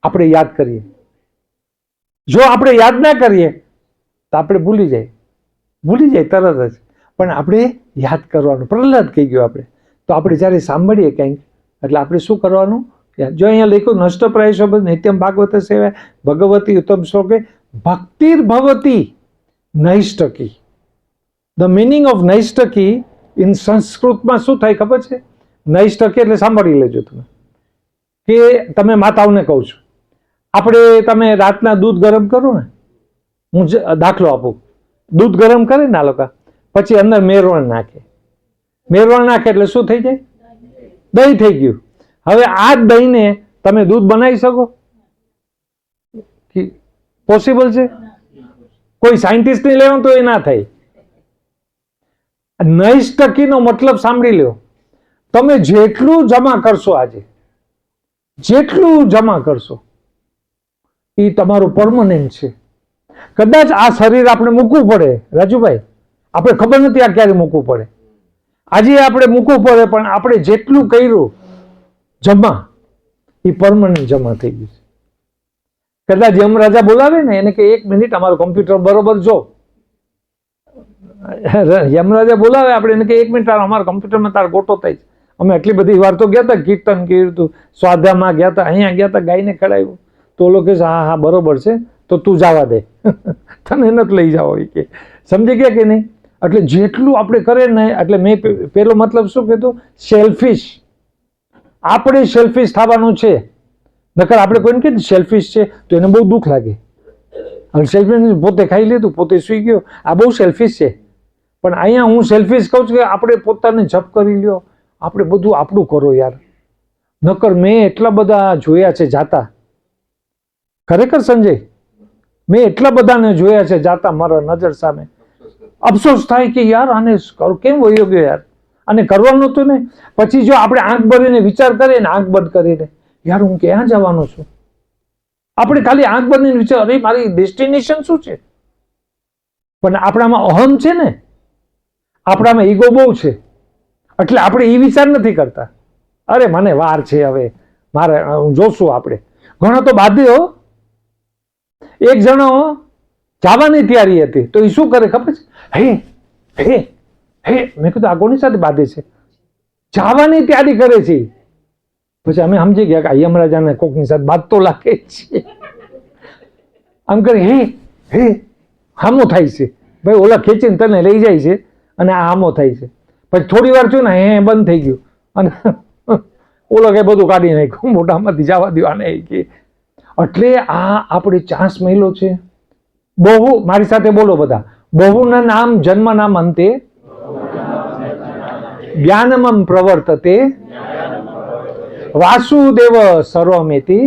આપણે યાદ કરીએ. જો આપણે યાદ ના કરીએ તો આપણે ભૂલી જાય તરત જ. પણ આપણે યાદ કરવાનું. પ્રહલાદ કહી ગયો આપણે. તો આપણે જ્યારે સાંભળીએ કંઈક એટલે આપણે શું કરવાનું? જો અહીંયા લખ્યું નષ્ટ પ્રાયશો નિત્યમ ભાગવત સેવા ભગવતી ઉત્તમ શ્લોકે ભક્તિર ભવતી નૈષ્ટકી. ધ મિનિંગ ઓફ નૈષ્ટકી ઇન સંસ્કૃતમાં શું થાય ખબર છે? નૈષ્ટકી એટલે સાંભળી લેજો તમે, કે તમે માતાઓને કહું છું, આપણે તમે રાતના દૂધ ગરમ કરો ને, હું દાખલો આપું, દૂધ ગરમ કરે ને આ લોકો, પછી અંદર મેરવણ નાખે. મેરવણ નાખે એટલે શું થઈ જાય? દહીં થઈ ગયું. હવે આ દહીંને તમે દૂધ બનાવી શકો? પોસિબલ છે? કોઈ સાયન્ટિસ્ટ ને લેવાનું તો એ ના થાય. નૈષ્ટકીનો મતલબ સાંભળી લો. તમે જેટલું જમા કરશો આજે, જેટલું જમા કરશો એ તમારું પરમનન્ટ છે. કદાચ આ શરીર આપણે મૂકવું પડે રાજુભાઈ, આપણે ખબર નથી આ ક્યારે મૂકવું પડે. આજે આપણે મૂકવું પડે, પણ આપણે જેટલું કર્યું જમા એ પરમનન્ટ જમા થઈ ગયું છે. કદાચ યમરાજા બોલાવે ને એને કે 1 મિનિટ અમારું કમ્પ્યુટર બરોબર જો. યમરાજા બોલાવે આપણે એને કે 1 મિનિટ અમારા કમ્પ્યુટરમાં તાર ગોટો થાય છે. અમે આટલી બધી વાર તો ગયા હતા, કીર્તન કર્યું હતું, સ્વાધ્યામાં ગયા હતા, અહીંયા ગયા હતા, ગાયને ખડાવ્યું. તો લોકો કે હા હા બરોબર છે, તો તું જવા દે, તને નથી લઈ જાવ કે. સમજી ગયા કે નહીં? એટલે જેટલું આપણે કરે ને, એટલે મેં પેલો મતલબ શું કીધું? સેલ્ફિશ. આપણે સેલ્ફિશ થવાનું છે. નકર આપણે કોઈને કહીએ સેલ્ફિશ છે તો એને બહુ દુઃખ લાગે. અને સેલ્ફિશ પોતે ખાઈ લીધું, પોતે સૂઈ ગયો, આ બહુ સેલ્ફિશ છે. પણ અહીંયા હું સેલ્ફિશ કહું છું કે આપણે પોતાને જપ કરી લ્યો, આપણે બધું આપણું કરો યાર. નકર મેં એટલા બધા જોયા છે જાતા, ખરેખર સંજય, મેં એટલા બધાને જોયા છે જાતા મારા નજર સામે. અફસોસ થાય કે યાર આને કેમ વયો ગયો યાર, આને કરવાનું હતું ને. પછી જો આપણે આંખ ભરીને વિચાર કરીએ ને, આંખ બંધ કરીને, યાર હું ક્યાં જવાનો છું, આપણે ખાલી આંખ બંધ વિચાર, અરે મારી ડેસ્ટિનેશન શું છે. પણ આપણામાં અહમ છે ને, આપણામાં ઈગો બહુ છે. એટલે આપણે એ વિચાર નથી કરતા, અરે મને વાર છે, હવે મારે જોશું. આપણે ઘણો તો બાંધ્યો. એક જણો જવાની તૈયારી હતી તો એ શું કરે ખબર છે? હે હે હે, મેં કીધું આ કોની સાથે બાંધે છે? જવાની તૈયારી કરે છે. પછી અમે સમજી ગયા કે યમરાજાને કોકની સાથે બાંધતો લાગે છે. આમ કરે હે હે, હામો થાય છે ભાઈ, ઓલા ખેંચીને તને લઈ જાય છે અને આ હામો થાય છે. પછી થોડી વાર થયું ને, હે બંધ થઈ ગયું અને ઓલો કઈ બધું કાઢી નાખ્યું મોઢામાંથી, જવા દો આને કે. એટલે આ આપણે ચાન્સ મળ્યો છે. બહુ, મારી સાથે બોલો બધા, બહુના નામ જન્મનામ અંતે જ્ઞાનમમ પ્રવર્તતે વાસુદેવ સર્વમેતિ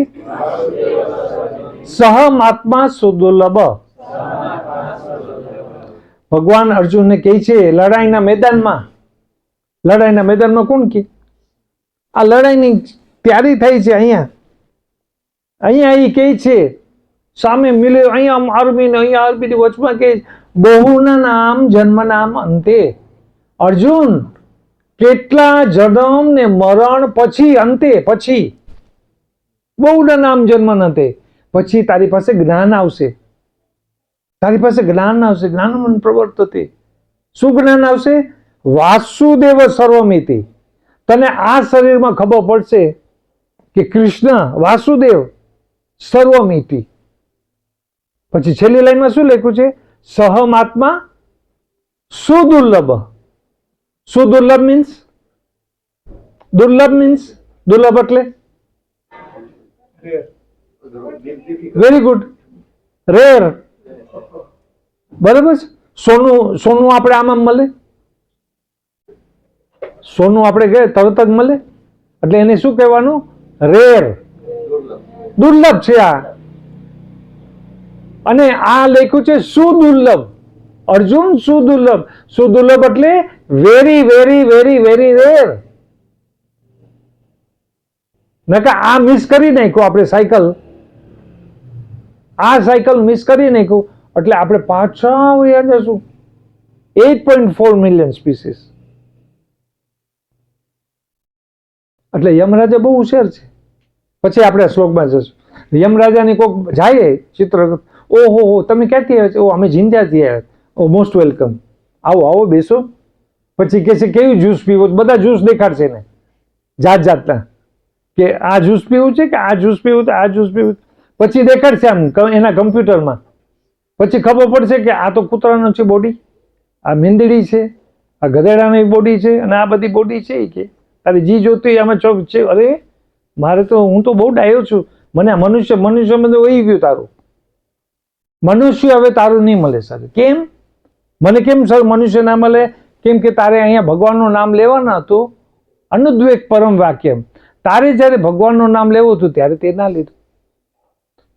સહમાત્મા સુદુર્લભ. ભગવાન અર્જુનને કહે છે લડાઈના મેદાનમાં કોણ કે આ લડાઈની તૈયારી થઈ છે અહીંયા એ કહે છે સામે મિલે, અહીંયા આર્મી ને અહીંયા આર્મી, વચમાં કે બહુના નામ જન્મ નામ અંતે. અર્જુન, કેટલા જન્મ ને મરણ પછી, અંતે પછી બહુના નામ જન્મ અંતે, પછી તારી પાસે જ્ઞાન આવશે. તારી પાસે જ્ઞાન આવશે. જ્ઞાન પ્રવર્તતે. શું જ્ઞાન આવશે? વાસુદેવ સર્વમિતિ. તને આ શરીરમાં ખબર પડશે કે કૃષ્ણ વાસુદેવ સર્વમિતિ. પછી છેલ્લી લાઈનમાં શું લખ્યું છે? સહમાત્મા સુદુર્લભ. સુદુર્લભ મીન્સ, દુર્લભ મીન્સ, દુર્લભ એટલે વેરી ગુડ, રેર. બરાબર છે. સોનું, સોનું આપણે આમાં મળે, સોનું આપણે કહે તરત જ મળે, એટલે એને શું કહેવાનું? રેર, દુર્લભ છે આ. અને આ લખ્યું છે સુદુર્લભ. અર્જુન, સુદુર્લભ. સુદુર્લભ એટલે very very very very rare. નકર આ મિસ કરી નાખ્યું આપણે સાયકલ, આ સાયકલ મિસ કરી નાખ્યું એટલે આપણે પાછા વયા જશું 8.4 મિલિયન સ્પીસીસ. એટલે યમરાજા બહુ હોશિયાર છે. પછી આપણે શ્લોકમાં જશું. યમરાજાની કોઈક જાય ચિત્ર, ઓહો તમે ક્યાંથી આવ્યા છો? ઓ અમે જિંજાથી આવ્યા. ઓ મોસ્ટ વેલકમ, આવો આવો બેસો. પછી કહે છે કેવું જ્યુસ પીવું? બધા જ્યુસ દેખાડશે ને જાત જાતના, કે આ જ્યુસ પીવું છે, કે આ જ્યુસ પીવું છે, આ જ્યુસ પીવું. પછી દેખાડશે આમ એના કમ્પ્યુટરમાં. પછી ખબર પડશે કે આ તો કૂતરાનો છે બોડી, આ મીંદડી છે, આ ગધેડાની બોડી છે, અને આ બધી બોડી છે. કે તારી જી જોતી આમાં ચોક છે. અરે મારે તો, હું તો બહુ ડાયો છું, મને આ મનુષ્ય બધું વહી ગયું તારું. મનુષ્ય હવે તારું નહીં મળે સર. કેમ મને કેમ સર મનુષ્ય ના મળે? કેમ કે તારે અહીંયા ભગવાનનું નામ લેવાના હતું. અનુદ્વેગ પરમ વાક્યમ. તારે જ્યારે ભગવાનનું નામ લેવું હતું ત્યારે તે ના લીધું.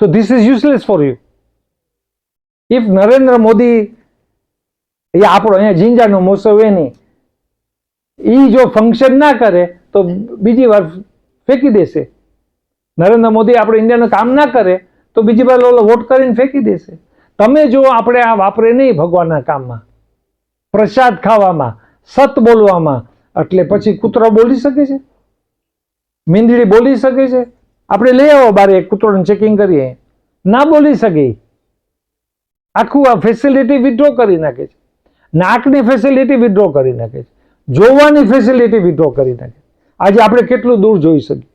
તો this is useless for you. If Narendra Modi, એ આપણો અહીંયા જિંજાનો મોસવ એની, એ જો ફંક્શન ના કરે તો બીજી વાર ફેંકી દેશે. નરેન્દ્ર મોદી આપણે ઇન્ડિયાનું કામ ના કરે તો બીજી વાર વોટ કરીને ફેંકી દેશે. તમે જો આપણે આ વાપરે નહીં ભગવાનના કામમાં, પ્રસાદ ખાવામાં, સત બોલવામાં, એટલે પછી કૂતરો બોલી શકે છે, મીંદડી બોલી શકે છે? આપણે લઈ આવો બારે કૂતરોને ચેકિંગ કરીએ, ના બોલી શકે. આખું આ ફેસિલિટી વિથડ્રો કરી નાખે છે. નાકની ફેસિલિટી વિથડ્રો કરી નાખે છે. જોવાની ફેસિલિટી વિથડ્રો કરી નાખે. આજે આપણે કેટલું દૂર જોઈ શકીએ?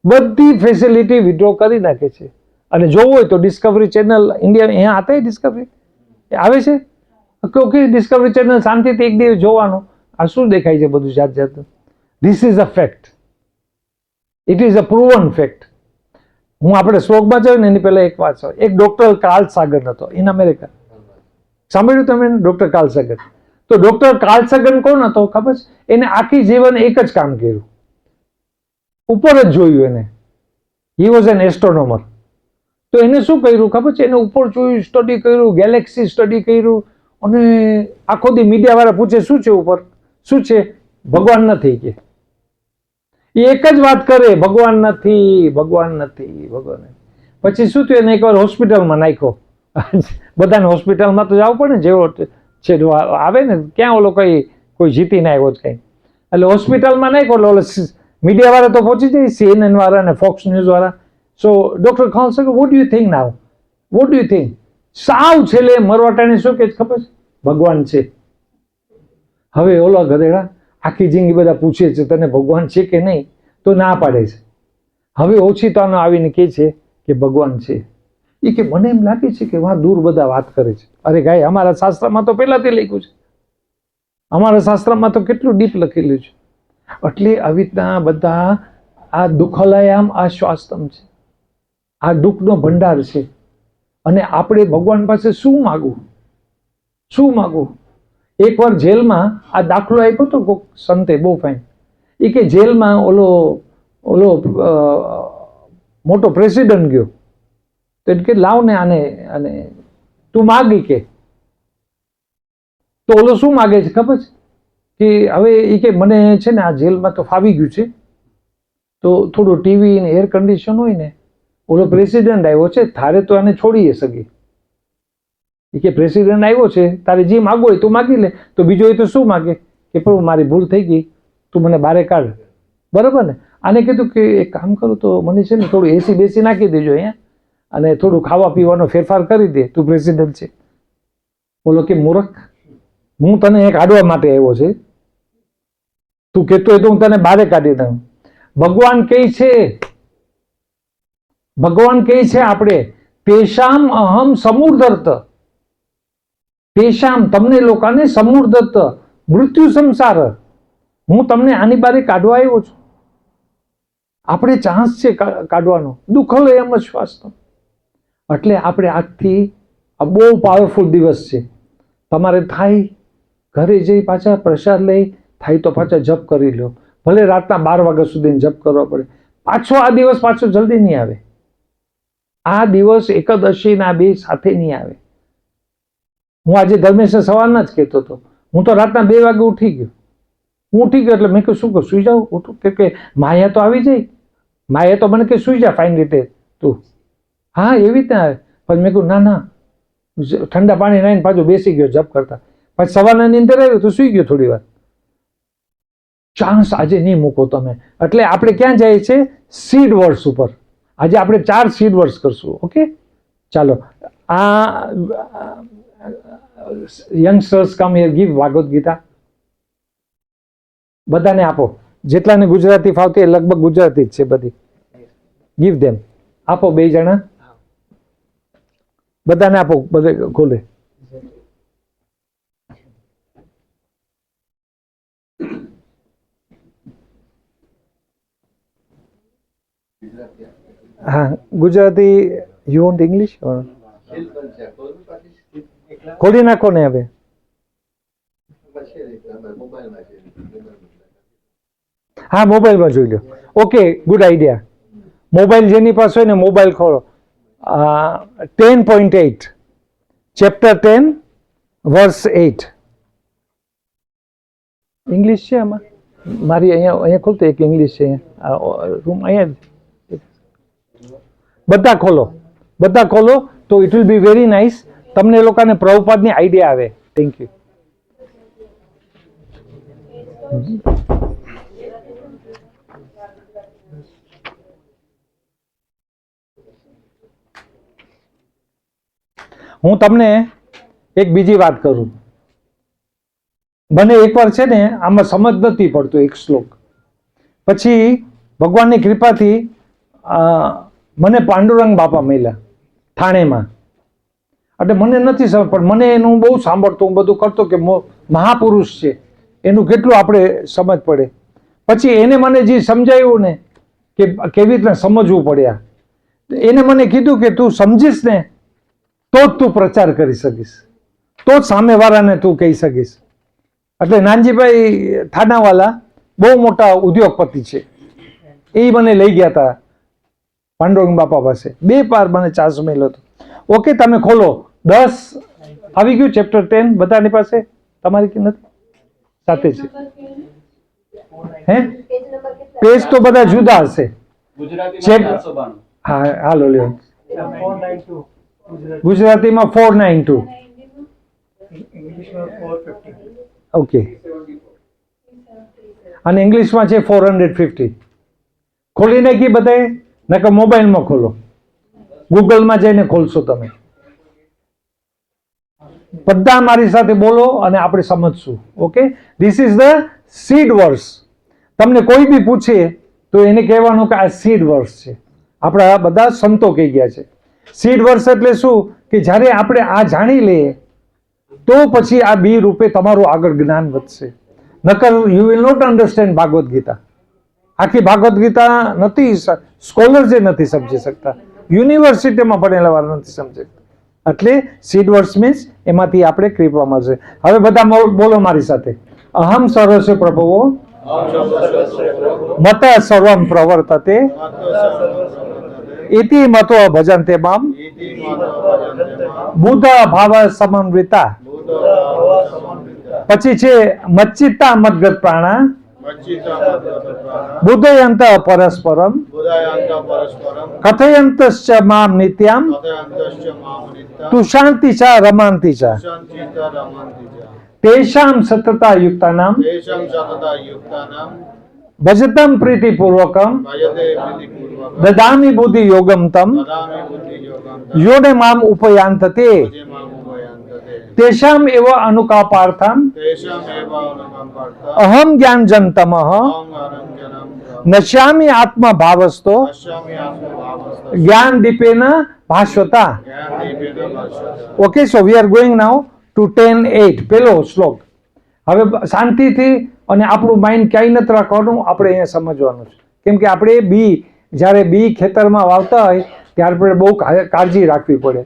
બધી ફેસિલિટી વિથડ્રો કરી નાખે છે. અને જોવું હોય તો ડિસ્કવરી ચેનલ ઇન્ડિયા અહીંયા આતે ડિસ્કવરી આવે છે. ઓકે, ડિસ્કવરી ચેનલ શાંતિથી એક દિવસ જોવાનું. આ શું દેખાય છે બધું જાત જાતનું. This is a fact. It is a proven fact. હું આપણે શ્લોકમાં જાઉં ને એની પહેલા એક વાત છે. એક ડોક્ટર કાર્લ સાગન હતો ઇન અમેરિકા. સાંભળ્યું તમે ડોક્ટર કાર્લ સાગન? તો ડોક્ટર કાર્લ સાગન કોણ હતો ખબર છે? એને આખી જીવન એક જ કામ કર્યું, ઉપર જ જોયું એને. He was an astronomer. તો એને શું કર્યું ખબર છે? એને ઉપર જોયું, સ્ટડી કર્યું, ગેલેક્સી સ્ટડી કર્યું. અને આખો દી મીડિયા વાળા પૂછે શું છે ઉપર, શું છે? ભગવાન નથી કે. એ એક જ વાત કરે, ભગવાન નથી, ભગવાન નથી, ભગવાન. પછી શું થયું? એને એકવાર હોસ્પિટલમાં નાખ્યો. બધાને હોસ્પિટલમાં તો જવું પડે ને, જેવો છે આવે ને, ક્યાં ઓલો કોઈ જીતીને આવ્યો જ કઈ. એટલે હોસ્પિટલમાં નાખ્યો. એટલે ઓલો મીડિયા વાળા તો પહોંચી જાય, CNN વાળા અને ફોક્સ ન્યૂઝ વાળા. So doctor Khan sir, what do you think now? What do you think? સાવ છેલ્લે મરવાટાને શું કે ખબર છે? ભગવાન છે. હવે ઓલા ગધેડા આખી જિંદગી બધા પૂછે છે તને ભગવાન છે કે નહીં, તો ના પાડે છે. હવે ઓછી તાનો આવીને કહે છે કે ભગવાન છે. એ કે મને એમ લાગે છે કે વાહ દૂર બધા વાત કરે છે. અરે ગાય, અમારા શાસ્ત્રમાં તો પહેલાથી લખ્યું છે. અમારા શાસ્ત્રમાં તો કેટલું ડીપ લખેલું છે. એટલે આવી રીતના બધા આ દુઃખલયામ આશ્વાસ્તમ છે. આ દુઃખનો ભંડાર છે. અને આપણે ભગવાન પાસે શું માગવું? શું માગવું? એકવાર જેલમાં આ દાખલો આપ્યો તો કોઈક સંતે, બહુ ફાઇન. એ કે જેલમાં ઓલો મોટો પ્રેસિડન્ટ ગયો તો એ કે લાવ ને આને તું માગી કે. તો ઓલો શું માગે છે ખબર છે? કે હવે એ કે મને છે ને આ જેલમાં તો ફાવી ગયું છે, તો થોડું ટીવી ને એર કન્ડિશન હોય ને ઓલો પ્રેસિડેન્ટ આવ્યો છે, તારે તો આને છોડીએ સગી. એ કે પ્રેસિડેન્ટ આવ્યો છે, તારે જે માગવું હોય તું માગી લે. તો બીજો એ તો શું માગે કે પ્રભુ મારી ભૂલ થઈ ગઈ, તું મને બારે કાઢ. બરાબર ને? આને કીધું કે એક કામ કરું તો મને છે ને થોડું એસી બેસી નાખી દેજો અહીંયા, અને થોડું ખાવા પીવાનો ફેરફાર કરી દે, તું પ્રેસિડેન્ટ છે. બોલો કે મૂર્ખ, હું તને એક કાઢવા માટે આવ્યો છે, તું કહેતો હોય તો હું તને બારે કાઢી દઉં. ભગવાન કહે છે, આપણે તેષામ અહમ સમૂર્ધર્ત, તેષામ તમને લોકોને સમૂર્ધર્ત મૃત્યુ સંસાર, હું તમને આની બારે કાઢવા આવ્યો છું. આપણે ચાન્સ છે કાઢવાનો, દુઃખલય એમ શ્વાસ. એટલે આપણે આજથી આ બહુ પાવરફુલ દિવસ છે. તમારે થાય ઘરે જઈ પાછા પ્રસાદ લઈ થાય તો પાછા જપ કરી લો, ભલે રાતના 12 વાગ્યા સુધી જપ કરવા પડે. પાછો આ દિવસ પાછો જલ્દી નહીં આવે. આ દિવસ એકાદશીના 2 સાથે નહીં આવે. હું આજે ધર્મેશ સવારના જ કહેતો હતો, હું તો રાતના 2 વાગે ઉઠી ગયો. એટલે મેં કહ્યું શું કહું સુઈ જાઉં? ઉઠું કે માયા તો આવી જાય. માયા તો મને કે સુઈ જા ફાઇન રીતે તું. હા એવી રીતે આવે. પણ મેં કહ્યું ના, ઠંડા પાણી નાઈને પાછો બેસી ગયો જપ કરતા. પછી સવારના નીંદર આવ્યો તો સુઈ ગયો થોડી વાર. ચાન્સ આજે નહીં મૂકો તમે. એટલે આપણે ક્યાં જાય છે? સીડ વર્ડ્સ ઉપર. આજે આપણે 4 સીડ વર્ડ્સ કરશું. ઓકે, ચાલો. આ youngsters come here, give Bhagavad Gita. બધાને આપો, જેટલાને ગુજરાતી ફાવતી એ લગભગ ગુજરાતી જ છે બધી. ગીવ ધેમ, આપો 2 જણા, બધાને આપો, બધે ખોલે. હા ગુજરાતી. You want English? ખોલી નાખો ને હવે. હા મોબાઈલમાં જોઈ લો. Okay, good idea. મોબાઈલ જેની પાસે હોય ને મોબાઈલ ખોલો. 10.8 ચેપ્ટર 10 વર્સ 8. ઇંગ્લિશ છે આમાં? મારી અહીંયા ખોલતો એક ઇંગ્લિશ છે. રૂમ અહીંયા બધા ખોલો તો it will be very nice. તમને લોકોને પ્રભુપાદની આઈડિયા આવે. Thank you. હું તમને એક બીજી વાત કરું. મને એકવાર છે ને આમાં સમજ નથી પડતો એક શ્લોક. પછી ભગવાનની કૃપાથી મને પાંડુરંગ બાપા મળ્યા થાણેમાં. એટલે મને નથી સમજ, પણ મને એનું બહુ સાંભળતો, હું બધું કરતો કે મહાપુરુષ છે, એનું કેટલું આપણે સમજ પડે. પછી એને મને જે સમજાયું ને કે કેવી રીતના સમજવું પડ્યા, એને મને કીધું કે તું સમજીશ ને તો જ તું પ્રચાર કરી શકીશ, તો જ સામેવાળાને તું કહી શકીશ. એટલે નાનજીભાઈ થાનાવાલા બહુ મોટા ઉદ્યોગપતિ છે, એ મને લઈ ગયા હતા પાંડુરંગ બાપા પાસે. 2 વાર મને ચાન્સ મળ્યો હતો. ઓકે, તમે ખોલો. 10 આવી ગયું ચેપ્ટર 10 બધાની પાસે? તમારી કે નથી? સાથે છે. હે પેજ તો બધા જુદા હશે. હા હાલો લ્યો. ગુજરાતીમાં 492, ઓકે, અને ઇંગ્લિશમાં છે 450. ખોલી નાખી બધાએ? નકર મોબાઈલમાં ખોલો, ગૂગલમાં જઈને ખોલશો તમે. બધા મારી સાથે બોલો અને આપણે સમજશું. Okay, this is the seed verse. તમને કોઈ બી પૂછે તો એને કહેવાનું કે આ સીડ વર્સ છે. આપણા બધા સંતો કહી ગયા છે. સીડ વર્સ એટલે શું કે જ્યારે આપણે આ જાણી લઈએ તો પછી આ બી રૂપે તમારું આગળ જ્ઞાન વધશે. નકર you will not understand Bhagavad Gita. આખી ભાગવત ગીતા નથી, સ્કોલર્સ એ નથી સમજી શકતા, યુનિવર્સિટીમાં ભણેલા વાળા નથી સમજી શકતા. એટલે સીડ વર્સ મીન્સ એમાંથી આપણે કૃપા મળશે. હવે બધા બોલો મારી સાથે. અહમ સર્વસ્વ પ્રભવો મત સર્વમ પ્રવર્તતે ઇતિ મતો ભજન્તે મામ બુદ્ધ ભાવ સમન્વિતા. પછી છે મચ્ચિત્તા મદગત પ્રાણા वच्चितामृतप्राणा बुद्धयन्त परस्परं बुधायान्त परस्परं कथयन्तश्च मां नित्यां कथयन्तश्च मामनित्तं तुषान्ति च रमन्ति च शान्तित रमन्ति च तेषां सततायुक्तानां तेषां सतता युक्तानां भजतं प्रीतिपूर्वकं भजते प्रीतिपूर्वकं ददामि बुद्धियोगं तं ददामि बुद्धियोगं योने माम् उपयान्तते मामुपयन्तते तेषाम् एव अनुकम्पार्थं तेषामेव अनुकम्पार्थं अहं ज्ञानजन्तमः अहं अनञ्जनं नश्यामि आत्मभावस्तो पश्यामि आत्मभावस्तः ज्ञानदीपेन भास्वता. ज्ञानदीपेन भास्यते. Okay so we are going now to 10:8 પેલો શ્લોક. હવે શાંતિથી અને આપણું માઇન્ડ ક્યાંય નથી રાખવાનું, આપણે અહીંયા સમજવાનું છે. કેમ કે આપણે જ્યારે બી ખેતરમાં વાવતા હોય ત્યારે આપણે બહુ કાળજી રાખવી પડે.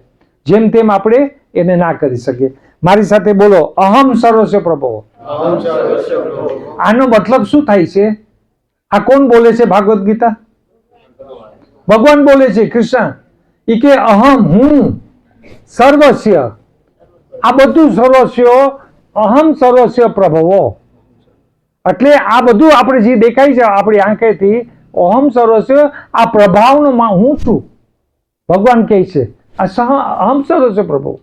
જેમ તેમ આપણે એને ના કરી શકીએ. મારી સાથે બોલો, અહમ સર્વસ્વ પ્રભો. અહં સર્વસ્ય પ્રભુ. આનો મતલબ શું થાય છે? આ કોણ બોલે છે? ભાગવત ગીતા ભગવાન બોલે છે, કૃષ્ણ. એ કે અહમ, હું સર્વસ્ય, આ બધું સર્વસ્ય, અહમ સર્વસ્ય પ્રભવો. એટલે આ બધું આપણે જે દેખાય છે આપણી આંખેથી, અહમ સર્વસ્ય, આ પ્રભાવનો હું છું. ભગવાન કહે છે આ અહમ સર્વસ્ય પ્રભુ.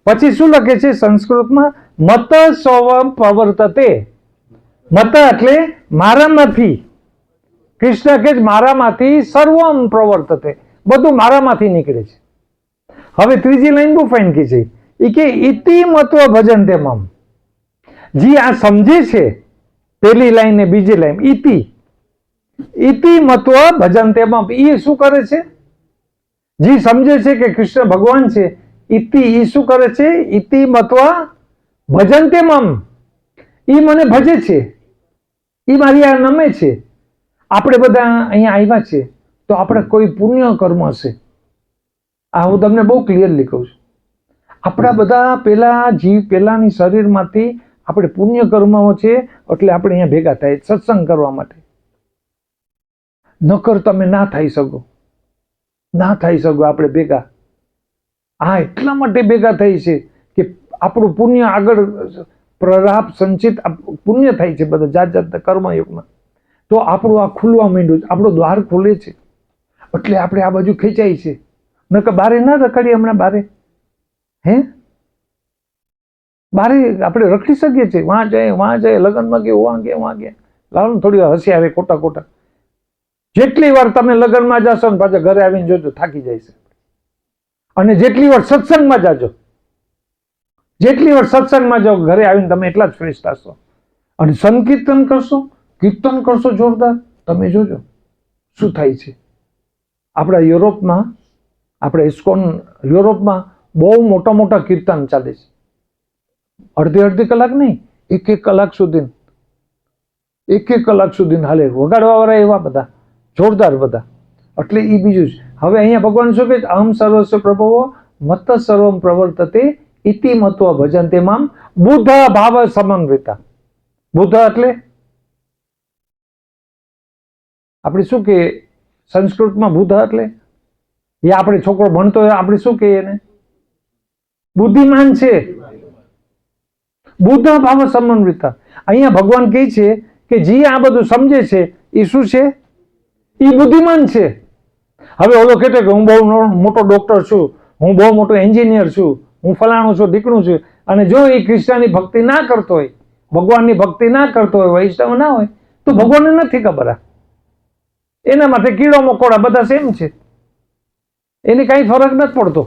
પછી શું લખે છે સંસ્કૃતમાં? મત સ્વમ પ્રવર્તતે. મત એટલે મારામાંથી. કૃષ્ણ કે મારામાંથી સર્વમ પ્રવર્તતે, બધું મારામાંથી નીકળે છે. હવે ત્રીજી લાઈન બહુ ફાઇન કી છે, એ કે ઇતિ મત્વ ભજન્તે મમ. જી આ સમજે છે, પહેલી લાઈન ને બીજી લાઈન, ઇતિ મત્વ ભજન્તે મમ. એ શું કરે છે? જી સમજે છે કે કૃષ્ણ ભગવાન છે, ઇતિ એ શું કરે છે? ઇતિ મત્વ ભજન્તે મમ. એ મને ભજે છે, એ મારી આ નમે છે. આપણે બધા અહીંયા આવ્યા છે તો આપણે કોઈ પુણ્ય કર્મ હશે. આ હું તમને બહુ ક્લિયરલી કહું છું. આપણા બધા પહેલાની શરીરમાંથી આપણે પુણ્ય કર્મો છે, એટલે આપણે અહીંયા ભેગા થાય સત્સંગ કરવા માટે. નકર તમે ના થઈ શકો આપણે ભેગા. હા, એટલા માટે ભેગા થઈ છે કે આપણું પુણ્ય આગળ પ્રરાપ સંચિત પુણ્ય થાય છે બધા જાત જાતના કર્મયુગમાં. તો આપણું આ ખુલવા માંડ્યું, આપણું દ્વાર ખુલે છે, એટલે આપણે આ બાજુ ખેંચાય છે. નકર બારે ના રખડીએ હમણાં બારે. બારે આપણે રખડી શકીએ છીએ, વાં જાય લગ્નમાં ગયા વાં ગયા લાવો ને થોડી વાર હસી આવે ખોટા. જેટલી વાર તમે લગ્નમાં જશો ને પાછા ઘરે આવીને જોજો થાકી જાય છે. અને જેટલી વાર સત્સંગમાં જાઓ ઘરે આવીને તમે એટલા જ ફ્રેશ થશો. અને સંકીર્તન કરશો, કીર્તન કરશો જોરદાર, તમે જોજો શું થાય છે. આપણા યુરોપમાં, આપણે ઇસ્કોન યુરોપમાં બહુ મોટા કીર્તન ચાલે છે. અડધી કલાક નહીં, એક કલાક સુધી હાલે. વગાડવા વાળા એવા બધા જોરદાર બધા. એટલે એ બીજું છે. હવે અહીંયા ભગવાન શું કહે? અહમ સર્વસ્વ પ્રભવો મત સર્વમ પ્રવર્તતે ઇતિ મત્વ ભજન્તે મામ બુદ્ધ ભાવ સમન્વિતા. બુદ્ધ એટલે આપણે શું કે સંસ્કૃતમાં બુદ્ધ એટલે એ આપણે છોકરો ભણતો હોય આપણે શું કહીએ એને? બુદ્ધિમાન છે. બુદ્ધ ભાવ સમન્વિતા. અહીંયા ભગવાન કહે છે કે જે આ બધું સમજે છે એ શું છે? એ બુદ્ધિમાન છે. હવે ઓલો કહેતો કે હું બહુ મોટો ડોક્ટર છું, હું બહુ મોટો એન્જિનિયર છું, હું ફલાણું છું, ઢીકણું છું, અને જો એ કૃષ્ણની ભક્તિ ના કરતો હોય, ભગવાનની ભક્તિ ના કરતો હોય, વૈષ્ણવ ના હોય, તો ભગવાનને નથી ખબર. એના માટે કીડો મકોડા બધા સેમ છે, એને કઈ ફરક નથી પડતો.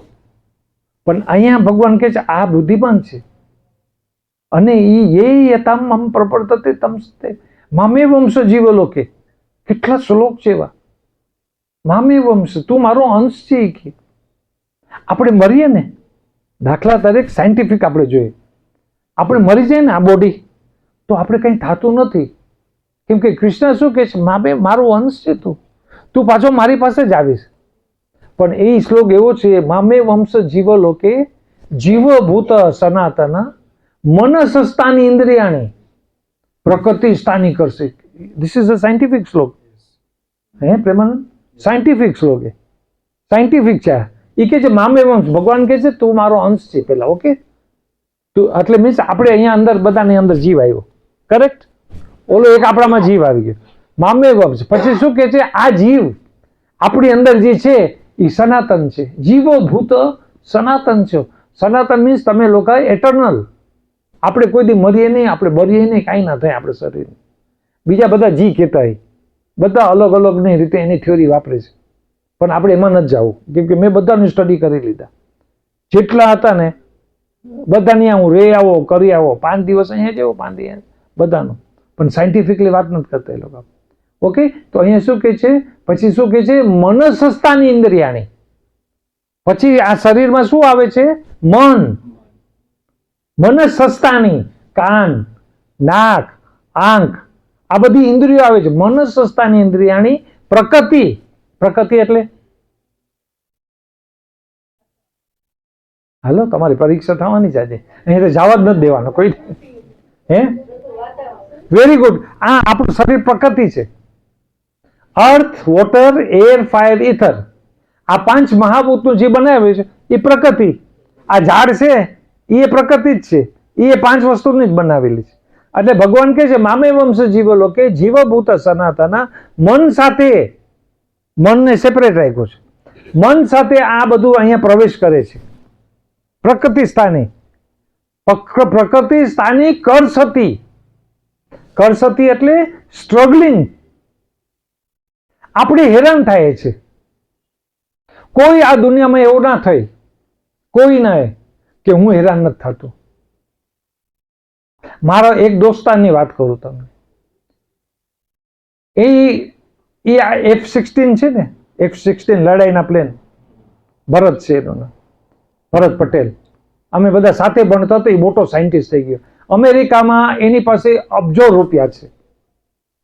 પણ અહીંયા ભગવાન કહે છે આ બુદ્ધિમાન છે. અને એ યતામ મમ પ્રપર્તતે તમસ્તે મામે વંશ જીવલોકે. કેટલા શ્લોક છે એવા. મામે વંશ, તું મારો અંશ છે. કે આપણે મરીએ ને, દાખલા તરીકે સાયન્ટિફિક આપણે જોઈએ, આપણે મરી જાય ને આ બોડી, તો આપણે કંઈ થતું નથી. કેમ કે કૃષ્ણ શું કહે છે? મારો અંશ છે તું પાછો મારી પાસે જ આવીશ. પણ એ શ્લોક એવો છે, મામે વંશ જીવલોકે જીવભૂત સનાતન મનસસ્તાની ઇન્દ્રિયાણી પ્રકૃતિ સ્થાની કરશે. ધીસ ઇઝ અ સાયન્ટિફિક શ્લોક. પ્રેમાનંદ, સાયન્ટિફિક શ્લોક એ સાયન્ટિફિક છે. એ કે છે મામે વંશ, ભગવાન કહે છે તું મારો અંશ છે પેલા. ઓકે, તું એટલે મીન્સ આપણે અહીંયા અંદર બધાની અંદર જીવ આવ્યો. કરેક્ટ? ઓલો એક આપણામાં જીવ આવી ગયો, મામેવમ છે. પછી શું કે છે? આ જીવ આપણી અંદર જે છે એ સનાતન છે. જીવો ભૂત સનાતન છે. સનાતન મીન્સ તમે લોકો એટર્નલ. આપણે કોઈ દી મરીએ નહીં, આપણે બરીએ નહીં, કાંઈ ના થાય આપણે શરીર. બીજા બધા જી કહેતા હોય, બધા અલગ અલગની રીતે એની થિયોરી વાપરે છે, પણ આપણે એમાં નથી જવું. કેમ કે મેં બધાની સ્ટડી કરી લીધા, જેટલા હતા ને બધાની. હું રે આવો કરી આવો, 5 દિવસ અહીંયા જેવો 5 દિવસ બધાનું, પણ સાયન્ટિફિકલી વાત નથી કરતા એ લોકો. ઓકે, તો અહીંયા શું કે છે? પછી શું કે છે? મનસસ્તાની ઇન્દ્રિયાણી. પછી આ શરીરમાં શું આવે છે? મન. મનસસ્તાની, કાન, નાક, આંખ, આ બધી ઇન્દ્રિયો આવે છે. મનસસ્તાની ઇન્દ્રિયાણી પ્રકૃતિ. પ્રકૃતિ એટલે હાલો, તમારી પરીક્ષા થવાની છે આજે, અહીંયા તો જવા જ નથી દેવાનો કોઈ. હે, વેરી ગુડ. આ આપણું શરીર પ્રકૃતિ છે. અર્થ, વોટર, એર, ફાયર, ઇથર, આ 5 મહાભૂતનું જે બનાવે છે એ પ્રકૃતિ. આ ઝાડ છે એ પ્રકૃતિ જ છે, એ 5 વસ્તુની જ બનાવેલી છે. એટલે ભગવાન કહે છે મામે વંશ જીવો લોકે જીવભૂત સનાતના. મન સાથે, મનને સેપરેટ રાખ્યો છે. મન સાથે આ બધું અહીંયા પ્રવેશ કરે છે. પ્રકૃતિ સ્થાની, પ્રકૃતિ સ્થાની કરસતી. કરસતી એટલે સ્ટ્રગલિંગ. આપણે હેરાન થાય છે. કોઈ આ દુનિયામાં એવું ના થાય, કોઈ ના કે હું હેરાન નથી થતો. મારા એક દોસ્તારની વાત કરું તમને. એ F-16 છે ને, F-16 લડાઈના પ્લેન, ભરત છે એનું નામ, ભરત પટેલ. અમે બધા સાથે ભણતા હતા. એ મોટો સાયન્ટિસ્ટ થઈ ગયો. અમેરિકામાં એની પાસે અબજો રૂપિયા છે,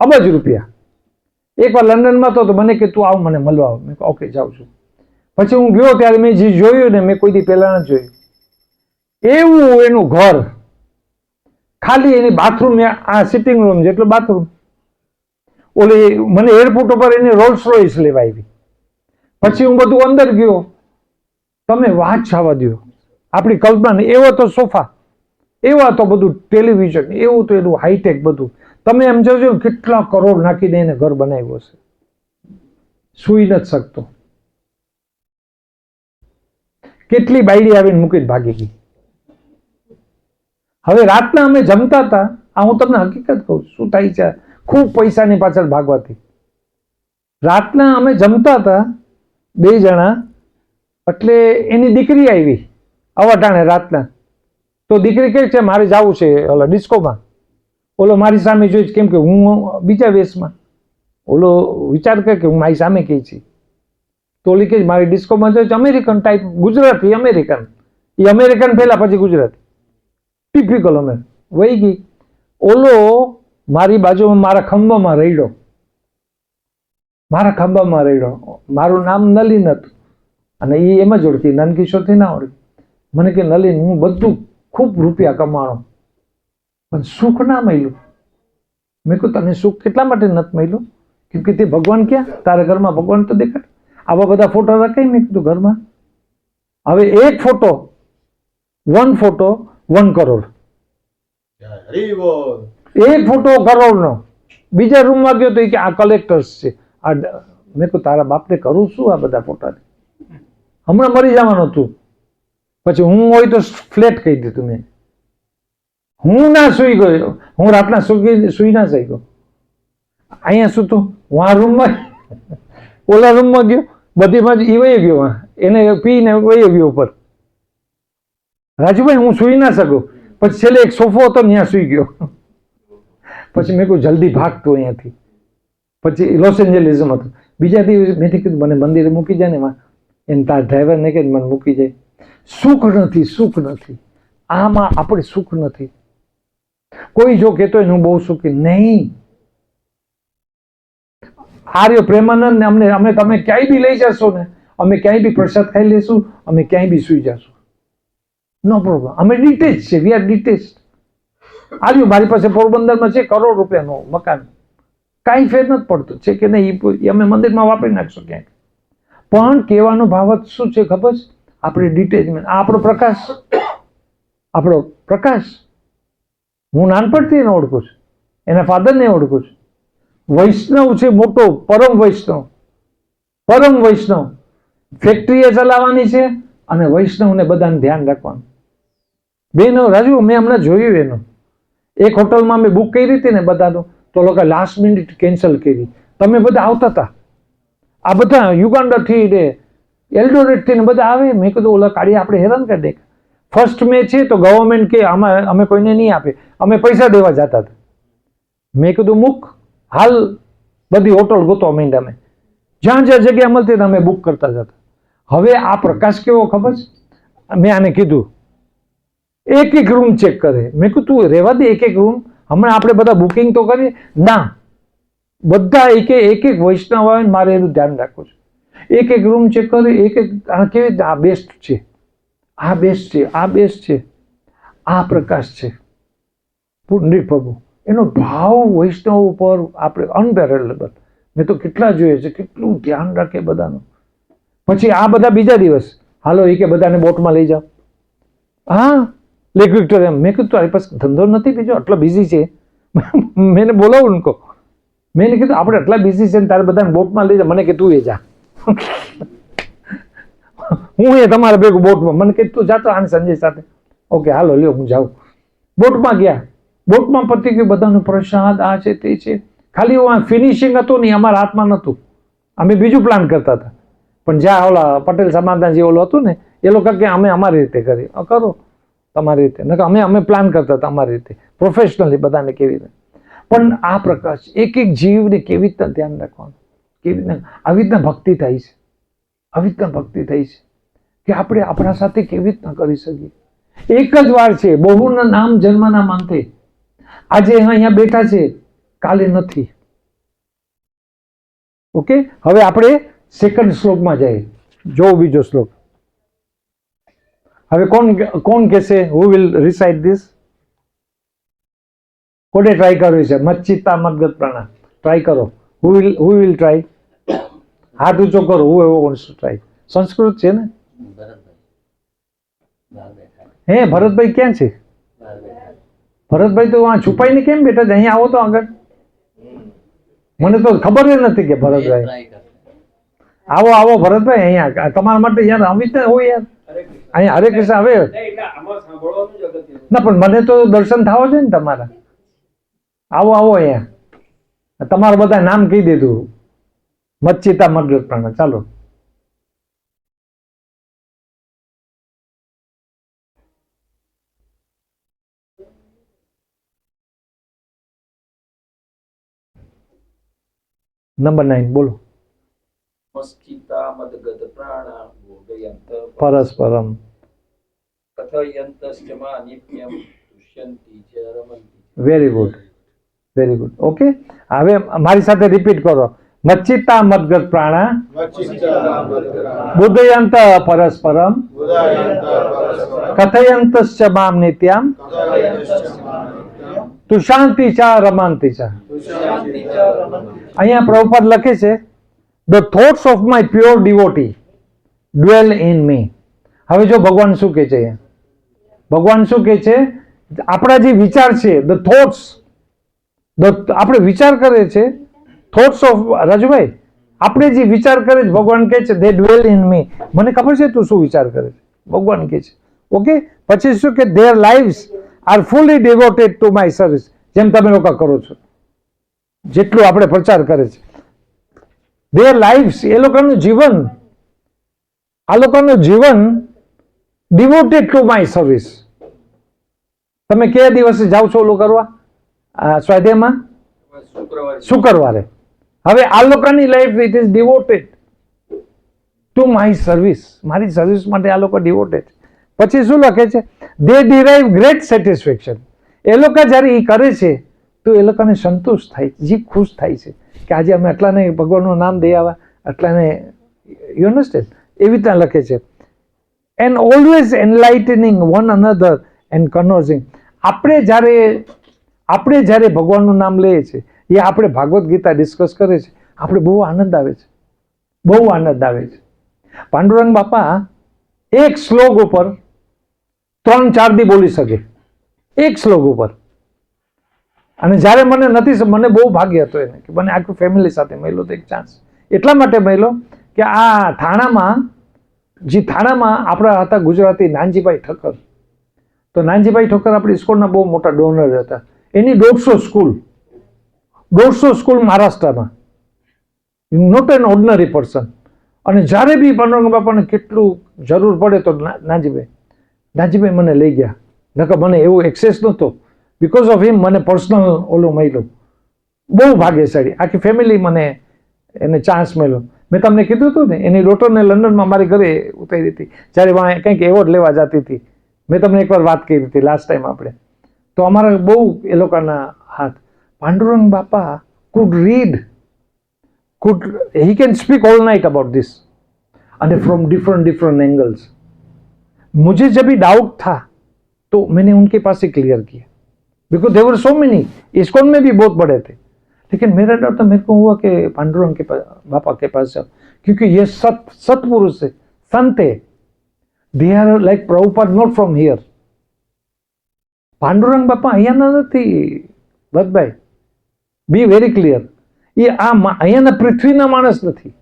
અબજ રૂપિયા. એકવાર લંડનમાં તો મને કે તું આવ, મને મળવા આવ. મેં કહ્યું ઓકે, જાઉં છું. પછી હું ગયો ત્યારે મેં જે જોયું ને, મેં કોઈ દી પહેલા નથી જોયું. એવું એનું ઘર, ખાલી એની બાથરૂમ, આ સિટિંગ રૂમ જેટલો બાથરૂમ. ઓલી મને એરપોર્ટ ઉપર એની રોલ્સ રોયસ લેવા આવી. પછી હું બધું અંદર ગયો. તમે વાત જવા દો, આપણી કલ્પના. એવો તો સોફા, એવા તો બધું ટેલિવિઝન, એવું તો એનું હાઈટેક બધું. તમે એમ જોજો કેટલા કરોડ નાખીને એને ઘર બનાવ્યું હશે. સુઈ નથી શકતો. કેટલી બાયડી આવીને મૂકીને ભાગી ગઈ. હવે રાતના અમે જમતા હતા. આ હું તમને હકીકત કહું શું થાય છે ખૂબ પૈસાની પાછળ ભાગવાથી. રાતના અમે જમતા હતા 2 જણા, એટલે એની દીકરી આવી અવટાણે રાતના. તો દીકરી કહે છે મારે જવું છે ઓલો ડિસ્કોમાં. ઓલો મારી સામે જોઈ, કેમ કે હું બીજા વેશમાં. ઓલો વિચાર કરે કે હું મારી સામે કહી છે. તો ઓલી કે મારી ડિસ્કોમાં જોઈ, અમેરિકન ટાઈપ, ગુજરાતી અમેરિકન. એ અમેરિકન પહેલા પછી ગુજરાતી, ટિપિકલ. અમે વહી ગઈ. ઓલો મારી બાજુમાં મારા ખંભામાં રહીડો, મારા ખંભામાં રહીડો. મારું નામ નલિન હતું અને એ એમ જ ઓળખી, નનકિશોરથી ના ઓળખી. મને કે નલિન, હું બધું ખૂબ રૂપિયા કમાણો પણ સુખ ના મળ્યું. મેં કહ્યું તને સુખ કેટલા માટે નથી મળ્યું? કેમ કે તે ભગવાન ક્યાં? તારા ઘરમાં ભગવાન તો દેખાડ. આવા બધા ફોટો રખાય. મેં કીધું ઘરમાં. હવે એક ફોટો, 1 ફોટો 1 કરોડ. એક ફોટો કરોડનો. બીજા રૂમમાં ગયો તો કે આ કલેક્ટર્સ છે. આ મેં કહ્યું તારા બાપને કરું શું આ બધા ફોટાને? હમણાં મરી જવાનું હતું. પછી હું હોય તો ફ્લેટ કહી દીધું મેં. હું ના સુઈ ગયો. હું રાતના સુઈ ના જઈ ગયો. અહીંયા શું તું? હું આ રૂમમાં, ઓલા રૂમમાં ગયો, બધીમાં જ એ વહી ગયો. એને પીને વહી ગયો ઉપર. રાજુભાઈ હું સુઈ ના શકું. પછી છેલ્લે એક સોફો હતો ત્યાં સુઈ ગયો. પછી મેં કહ્યું જલ્દી ભાગતું અહીંયાથી. પછી લોસ એન્જલિસમાં હતું. બીજા દિવસે મેં કીધું મને મંદિરે મૂકી જાય ને, એને તાર ડ્રાઈવરને કહે મને મૂકી જાય. સુખ નથી, સુખ નથી. આમાં આપણે સુખ નથી. કોઈ જો કહેતો હોય હું બહુ સુખી નહીં. આર્ય પ્રેમાનંદ ને અમે તમે ક્યાંય બી લઈ જશો ને, અમે ક્યાંય બી પ્રસાદ ખાઈ લેશું, અમે ક્યાંય બી સુઈ જશું, નો પ્રોબ્લેમ. અમે ડિટેચ છે, વી આર ડિટેચ. આવ્યું મારી પાસે પોરબંદરમાં છે કરોડ રૂપિયાનું મકાન, કાંઈ ફેર નથી પડતો છે કે નહીં, એ અમે મંદિરમાં વાપરી નાખશું ક્યાંક. પણ કહેવાનો ભાવ શું છે ખબર છે? આપણે ડિટેચમેન્ટ. આ આપણો પ્રકાશ, આપણો પ્રકાશ. હું નાનપણથી એને ઓળખું છું. એના ફાધરને ઓળખું છું. વૈષ્ણવ છે મોટો, પરમ વૈષ્ણવ. પરમ વૈષ્ણવ ફેક્ટરીએ ચલાવવાની છે અને વૈષ્ણવને બધાને ધ્યાન રાખવાનું. બેનો રાજુ મેં હમણાં જોયું એનું એક હોટલમાં મેં બુક કરી હતી ને બધાનું, તો લોકો લાસ્ટ મિનિટ કેન્સલ કરી. તમે બધા આવતા હતા, આ બધા યુગાન્ડાથી ને એલ્ડોરેટથી ને બધા આવે. મેં કીધું ઓલા કાઢી આપણે હેરાન કરી દે. ફર્સ્ટ મે છે તો ગવર્મેન્ટ કે આમાં અમે કોઈને નહીં આપે, અમે પૈસા દેવા જતા હતા. મેં કીધું મૂક, હાલ બધી હોટલ ગોતવા માંડ્યા. અમે જ્યાં જ્યાં જગ્યા મળતી અમે બુક કરતા જતા. હવે આ પ્રકાશ કેવો ખબર છે, મેં આને કીધું એક એક રૂમ ચેક કરે. મેં કીધું તું રહેવા દે એક એક રૂમ, હમણાં આપણે બધા બુકિંગ તો કરીએ ના. બધા એક એક વૈષ્ણવ આવે ને મારે એનું ધ્યાન રાખવું છે. એક એક રૂમ ચેક કરે, એક એક કેવી રીતે આ બેસ્ટ છે, આ બેસ્ટ છે, આ બેસ્ટ છે, આ પ્રકાશ છે. પુંડરીક પ્રભુ એનો ભાવ વૈષ્ણવ ઉપર આપણે અનપેરેલેબલ. મેં તો કેટલા જોઈએ છે, કેટલું ધ્યાન રાખે બધાનું. પછી આ બધા બીજા દિવસ હાલો એ કે બધાને બોટમાં લઈ જાઓ. હા લેક વિક્ટોરિયા. મેં કીધું તારી પાસે ધંધો નથી બીજો, આટલો બિઝી છે. મેં બોલાવું ને મેં કીધું આપણે આટલા બિઝી છે ને તારે બધાને બોટમાં લઈ જા. મને કે તું એ જા, હું એ તમારા ભેગું બોટમાં. મને કે તું જાતો આને સંજય સાથે. ઓકે હાલો લ્યો હું જાઉં. બોટમાં ગયા, બોટમાં પતી ગયું બધાનું પ્રસાદ આ છે તે છે. ખાલી ફિનિશિંગ હતું નહીં, અમારા હાથમાં નહોતું. અમે બીજું પ્લાન કરતા હતા. પણ જ્યાં ઓલા પટેલ સમાજના જે ઓલું હતું ને એ લોકો કે અમે અમારી રીતે કરી. કરો તમારી રીતે. અમે પ્લાન કરતા હતા અમારી રીતે, પ્રોફેશનલી બધાને કેવી રીતે. પણ આ પ્રકાશ એક એક જીવને કેવી રીતના ધ્યાન રાખવાનું, કેવી રીતના આવી રીતના ભક્તિ થાય છે, આવી રીતના ભક્તિ થાય છે કે આપણે આપણા સાથે કેવી રીતના કરી શકીએ. એક જ વાર છે, બહુના નામ જન્મના માનતે. આજે અહીંયા બેઠા છે, કાલે નથી. ઓકે, હવે આપણે સેકન્ડ શ્લોકમાં જઈએ. જો બીજો શ્લોક. હવે કોણ કહેશે હુ વિલ રિસાઇટ ધીસ? કોને ટ્રાય કરવી છે? મચ્છિતા મદગત પ્રાણા ટ્રાય કરો. Who will try? હાથ ઊંચો કરો. હું એવો વોન્ટ્સ ટુ ટ્રાય. સંસ્કૃત છે ને? હે ભરતભાઈ ક્યાં છે? ભરતભાઈ તો આ છુપાઈને કેમ બેઠા છે? અહીંયા આવો તો આગળ. મને તો ખબર જ નથી કે ભરતભાઈ. આવો આવો ભરતભાઈ અહીંયા તમારા માટે યાર આવી રીતે હોય યાર. અહીંયા હરે કૃષ્ણ આવે ના, પણ મને તો દર્શન થવા જોઈએ ને તમારા. આવો આવો અહીંયા. તમારા બધા નામ કહી દીધું. મચ્છિતા મદગત પ્રાણા. ચાલો. નંબર 9 બોલો. મસ્ચિતા મદગત પ્રાણા બોધયંત પરસ્પરમ કથયંતશ્ચ મા નિત્યમ તુષ્યંતિ ચ રમંતિ. Very good, very good. Okay, હવે મારી સાથે રિપીટ કરો. મચ્છિતા મદગત પ્રાણા બોધયંત પરસ્પરમ કથયંતશ્ચ મામ નિત્યમ તુષાંતિ ચ રમંતિ ચ. અહીંયા પ્રભુપાદ લખે છે the thoughts of my pure devotee dwell in me. હવે જો ભગવાન શું કહે છે? ભગવાન શું કહે છે? આપણા જે વિચાર છે, the thoughts, આપણે વિચાર કરે છે, thoughts of રાજુભાઈ, આપણે જે વિચાર કરે છે ભગવાન કહે છે they dwell in me. મને ખબર છે તું શું વિચાર કરે છે, ભગવાન કહે છે. ઓકે, પછી શું કે their lives are fully devoted to my service. જેમ તમે લોકો કરો છો, જેટલું આપણે પ્રચાર કરે છે. their lives, એ લોકોનું જીવન, આ લોકોનું જીવન devoted to my service. તમે કયા દિવસે જાઓ છો ઓલું કરવા? સ્વાધ્યાયમાં શુક્રવારે. હવે આ લોકોની life it is devoted to my service. મારી સર્વિસ માટે આ લોકો devoted. પછી શું લખે છે? they derive great satisfaction. એ લોકો જ્યારે એ કરે છે તો એ લોકોને સંતોષ થાય, જીભ ખુશ થાય છે કે આજે અમે આટલાને ભગવાનનું નામ દઈ આવ્યા, આટલાને. You understand? એવી રીતના લખે છે. And always enlightening one another and conversing. આપણે જ્યારે ભગવાનનું નામ લઈએ છીએ, એ આપણે ભાગવત ગીતા ડિસ્કસ કરે છે, આપણે બહુ આનંદ આવે છે, બહુ આનંદ આવે છે. પાંડુરંગ બાપા એક શ્લોક ઉપર 3-4 દી બોલી શકે, એક શ્લોક ઉપર. અને જ્યારે મને બહુ ભાગ્ય હતો એને કે મને આખું ફેમિલી સાથે મળ્યો તો એક ચાન્સ એટલા માટે મળ્યો કે આ થાણામાં આપણા હતા ગુજરાતી નાનજીભાઈ ઠક્કર. તો નાનજીભાઈ ઠક્કર આપણી સ્કૂલના બહુ મોટા ડોનર હતા. એની 150 સ્કૂલ મહારાષ્ટ્રમાં, નોટ એન ઓર્ડિનરી પર્સન. અને જ્યારે બી પાંડુરંગ બાપાને કેટલું જરૂર પડે તો નાનજીભાઈ મને લઈ ગયા. નકર મને એવું એક્સેસ નહોતો. બિકોઝ ઓફ હિમ મને પર્સનલ ઓલું મળ્યું. બહુ ભાગ્યશાળી આખી ફેમિલી મને એને ચાન્સ મળ્યો. મેં તમને કીધું હતું ને એની ડોટરને લંડનમાં મારી ઘરે ઉતારી હતી જ્યારે કંઈક એવોર્ડ લેવા જતી હતી. મેં તમને એકવાર વાત કરી હતી લાસ્ટ ટાઈમ આપણે. તો અમારા બહુ એ લોકોના હાથ. પાંડુરંગ બાપા could read, he can speak all night about this and from different angles. मुझे जब भी डाउट था तो मैंने उनके पास ही क्लियर किया because there were so many. ISKCON में भी बहुत बड़े थे लेकिन मेरा डर तो मेरे को हुआ कि पांडुरंग के बापा के पास जाओ क्योंकि ये सतपुरुष है, संत है. They are like Prabhupada not from here. Pandurang Bapa અહીંયાના નથી ભરતભાઈ, બી વેરી ક્લિયર. એ અહીંયાના પૃથ્વીના માણસ નથી.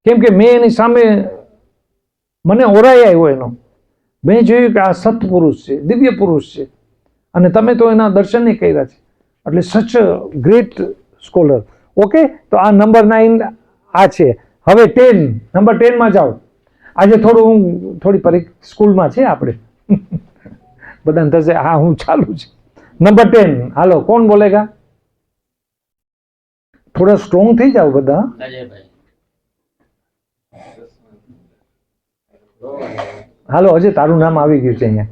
કેમ કે મેં એની સામે મને ઓરાઈ આવ્યો એનો. મેં જોયું કે આ સત્પુરુષ છે, દિવ્ય પુરુષ છે અને તમે તો એના દર્શન કર્યા છે. એટલે સચ ગ્રેટ સ્કોલર. ઓકે, તો આ નંબર 9 આ છે. હવે 10 નંબર 10 માં જાઓ. આજે થોડી સ્કૂલમાં છે આપણે બધાને થશે હા હું ચાલુ છે. નંબર 10 હાલો, કોણ બોલેગા? થોડા સ્ટ્રોંગ થઈ જાઓ બધા. હાલો, હજી તારું નામ આવી ગયું છે અહીંયા.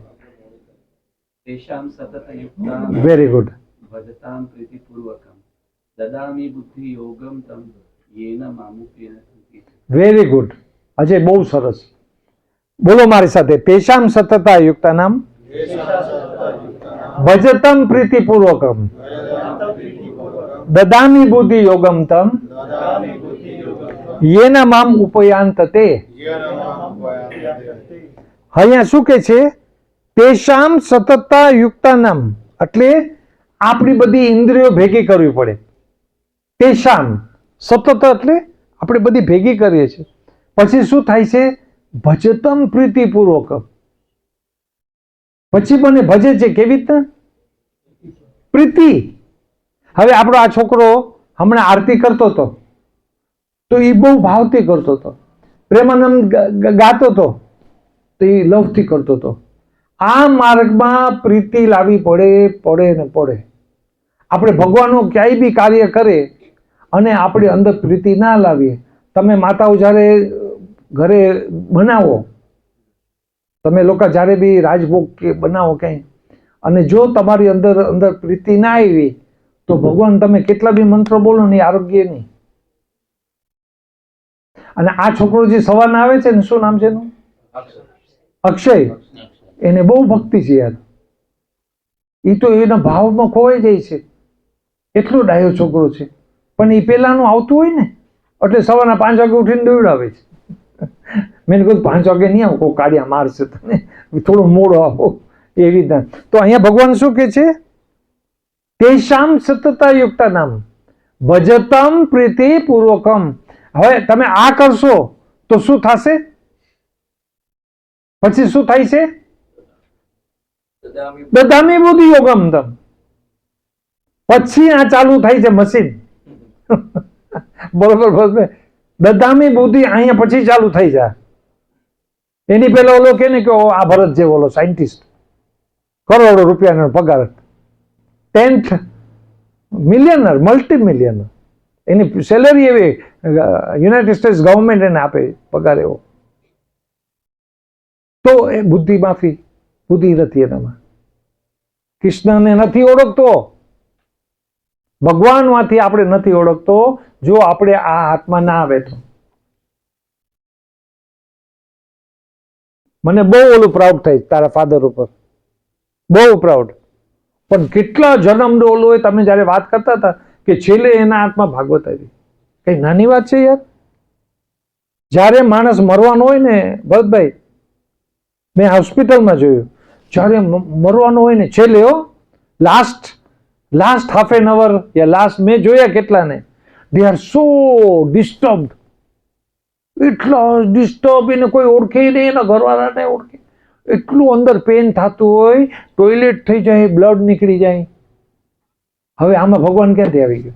તેષાં સતતયુક્તાં વેરી ગુડ. ભજતાં પ્રીતિપૂર્વકં દદામિ બુદ્ધિ યોગમ તમ યેન મામુપેન સંતિ. વેરી ગુડ અજય, બહુ સરસ. બોલો મારી સાથે. તેષામ સતતા યુક્તાનામ ભજતમ પ્રીતિપૂર્વકમ દદામિ બુદ્ધિ યોગમ તમ યેન મામ ઉપયાંતતે. અહીંયા શું કે છે? તેષામ સતતા યુક્તાનામ એટલે આપણી બધી ઇન્દ્રિયો ભેગી કરવી પડે. તેષામ સતત એટલે આપણે બધી ભેગી કરીએ છીએ. પછી શું થાય છે? ભજતમ પ્રીતિપૂર્વક. પછી મને ભજે છે કેવી રીતના? પ્રીતિ. હવે આપણો આ છોકરો હમણાં આરતી કરતો હતો તો એ બહુ ભાવથી કરતો હતો. પ્રેમાનંદ ગાતો હતો તો એ લવથી કરતો હતો. આ માર્ગમાં પ્રીતિ લાવવી પડે. આપણે ભગવાનનું ક્યાંય બી કાર્ય કરે અને આપણે અંદર પ્રીતિ ના લાવીએ. તમે માતાઓ જ્યારે ઘરે બનાવો, તમે લોકો જ્યારે બી રાજભોગ કે બનાવો ક્યાંય, અને જો તમારી અંદર પ્રીતિ ના આવી તો ભગવાન તમે કેટલા બી મંત્રો બોલો ને આરોગ્ય નહીં. અને આ છોકરો જે સવારના આવે છે ને, શું નામ છે એનું? અક્ષય. એને બહુ ભક્તિ છે યાર. એ તો એના ભાવમાં ખોવાઈ જાય છે. એટલો ડાયો છોકરો છે. પણ એ પેલાનું આવતું હોય ને એટલે સવારના 5 વાગે ઉઠીને દોડાવે છે. મેં કહ્યું 5 વાગે નહીં આવો, કોઈ કાળિયા મારશે તને, થોડો મોડો આવો એવી રીતના. તો અહીંયા ભગવાન શું કે છે? તેષામ સતતા યુક્તા નામ ભજતમ પ્રીતિ પૂર્વકમ. હવે તમે આ કરશો તો શું થશે? પછી શું થાય છે? દદામિ બુદ્ધિ યોગમ તમ. પછી આ ચાલુ થાય છે મશીન. બરોબર. દદામિ બુદ્ધિ અહીંયા પછી ચાલુ થઈ જાય. એની પેલા ઓલો કે ને કે આ ભરત જેવો ઓલો સાયન્ટિસ્ટ, કરોડો રૂપિયાનો પગાર, 10th મિલિયનર, મલ્ટી મિલિયનર. એની સેલરી એવી યુનાઇટેડ સ્ટેટ્સ ગવર્મેન્ટ એને આપે પગાર એવો. તો એ બુદ્ધિ માફી, બુદ્ધિ નથી એનામાં. કૃષ્ણને નથી ઓળખતો, ભગવાનમાંથી આપણે નથી ઓળખતો જો આપણે આ હાથમાં ના આવે તો. મને બહુ ઓલું પ્રાઉડ થાય તારા ફાધર ઉપર, બહુ પ્રાઉડ. પણ કેટલા જન્મનો ઓલું હોય. તમે જયારે વાત કરતા હતા કે છેલ્લે એના હાથમાં ભાગવત આવી, કઈ નાની વાત છે યાર? જયારે માણસ મરવાનો હોય ને ભરતભાઈ, મેં હોસ્પિટલમાં જોયું, જયારે મરવાનો હોય ને છેલ્લે લાસ્ટ હાફ એન અવર યા લાસ્ટ મેં જોયા કેટલાને, દે આર સો ડિસ્ટર્બ્ડ, એટલા ડિસ્ટર્બ, એને કોઈ ઓળખે નહીં, એના ઘરવાળાને ઓળખે, એટલું અંદર પેન થતું હોય, ટોયલેટ થઈ જાય, બ્લડ નીકળી જાય. હવે આમાં ભગવાન ક્યાંથી આવી ગયો?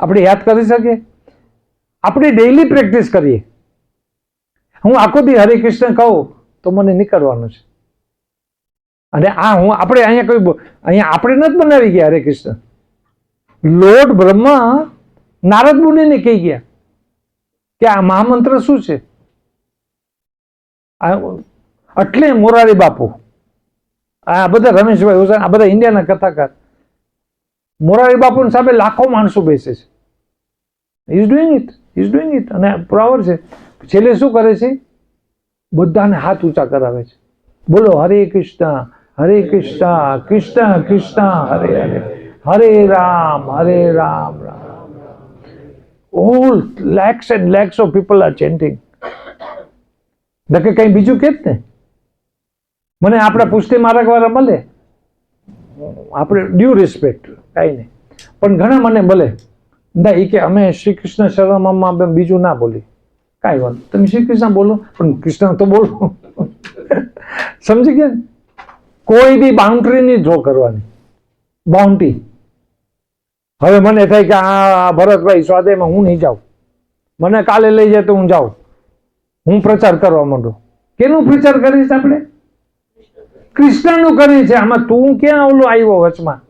આપણે યાદ કરી શકીએ? આપણે ડેઈલી પ્રેક્ટિસ કરીએ. હું આખો દી હરે કૃષ્ણ કહું તો મને નીકળવાનું છે. અને આ હું આપણે અહીંયા આપણે નથી બનાવી ગયા હરે કૃષ્ણ. લોર્ડ બ્રહ્મા નારદ મુનિને કહી ગયા કે આ મહામંત્ર શું છે. એટલે મોરારી બાપુ, આ બધા રમેશભાઈ હુસેન, આ બધા ઇન્ડિયાના કથાકાર, મોરારી બાપુની સામે લાખો માણસો બેસે છે. Is doing it. અને પ્રાવર છે. છેલ્લે શું કરે છે? બધાને હાથ ઊંચા કરાવે છે. બોલો હરે કૃષ્ણ હરે કૃષ્ણ કૃષ્ણ કૃષ્ણ હરે હરે, હરે Ram Ram Ram. All lakhs and lakhs of people are chanting. નકે કઈ બીજું કે જ ને. મને આપણા પુષ્ટિ માર્ગ વાળા મળે, આપણે ડ્યુ રિસ્પેક્ટ, કાંઈ નહીં, પણ ઘણા મને મળે ના એ કે અમે શ્રી કૃષ્ણ શરણમાં બીજું ના બોલી. કાંઈ વાત, તમે શ્રી કૃષ્ણ બોલો પણ કૃષ્ણ તો બોલો. સમજી ગયા ને? કોઈ બી બાઉન્ડ્રી નહીં ડ્રો કરવાની. બાઉન્ડ્રી. હવે મને થાય કે આ ભરતભાઈ સ્વાધ્યાયમાં હું નહીં જાઉં, મને કાલે લઈ જાય તો હું જાઉં, હું પ્રચાર કરવા માંડું. કેનું પ્રચાર કરીશ આપણે? કૃષ્ણનું કરીએ છે. આમાં તું ક્યાં ઓલો આવ્યો વચમાં?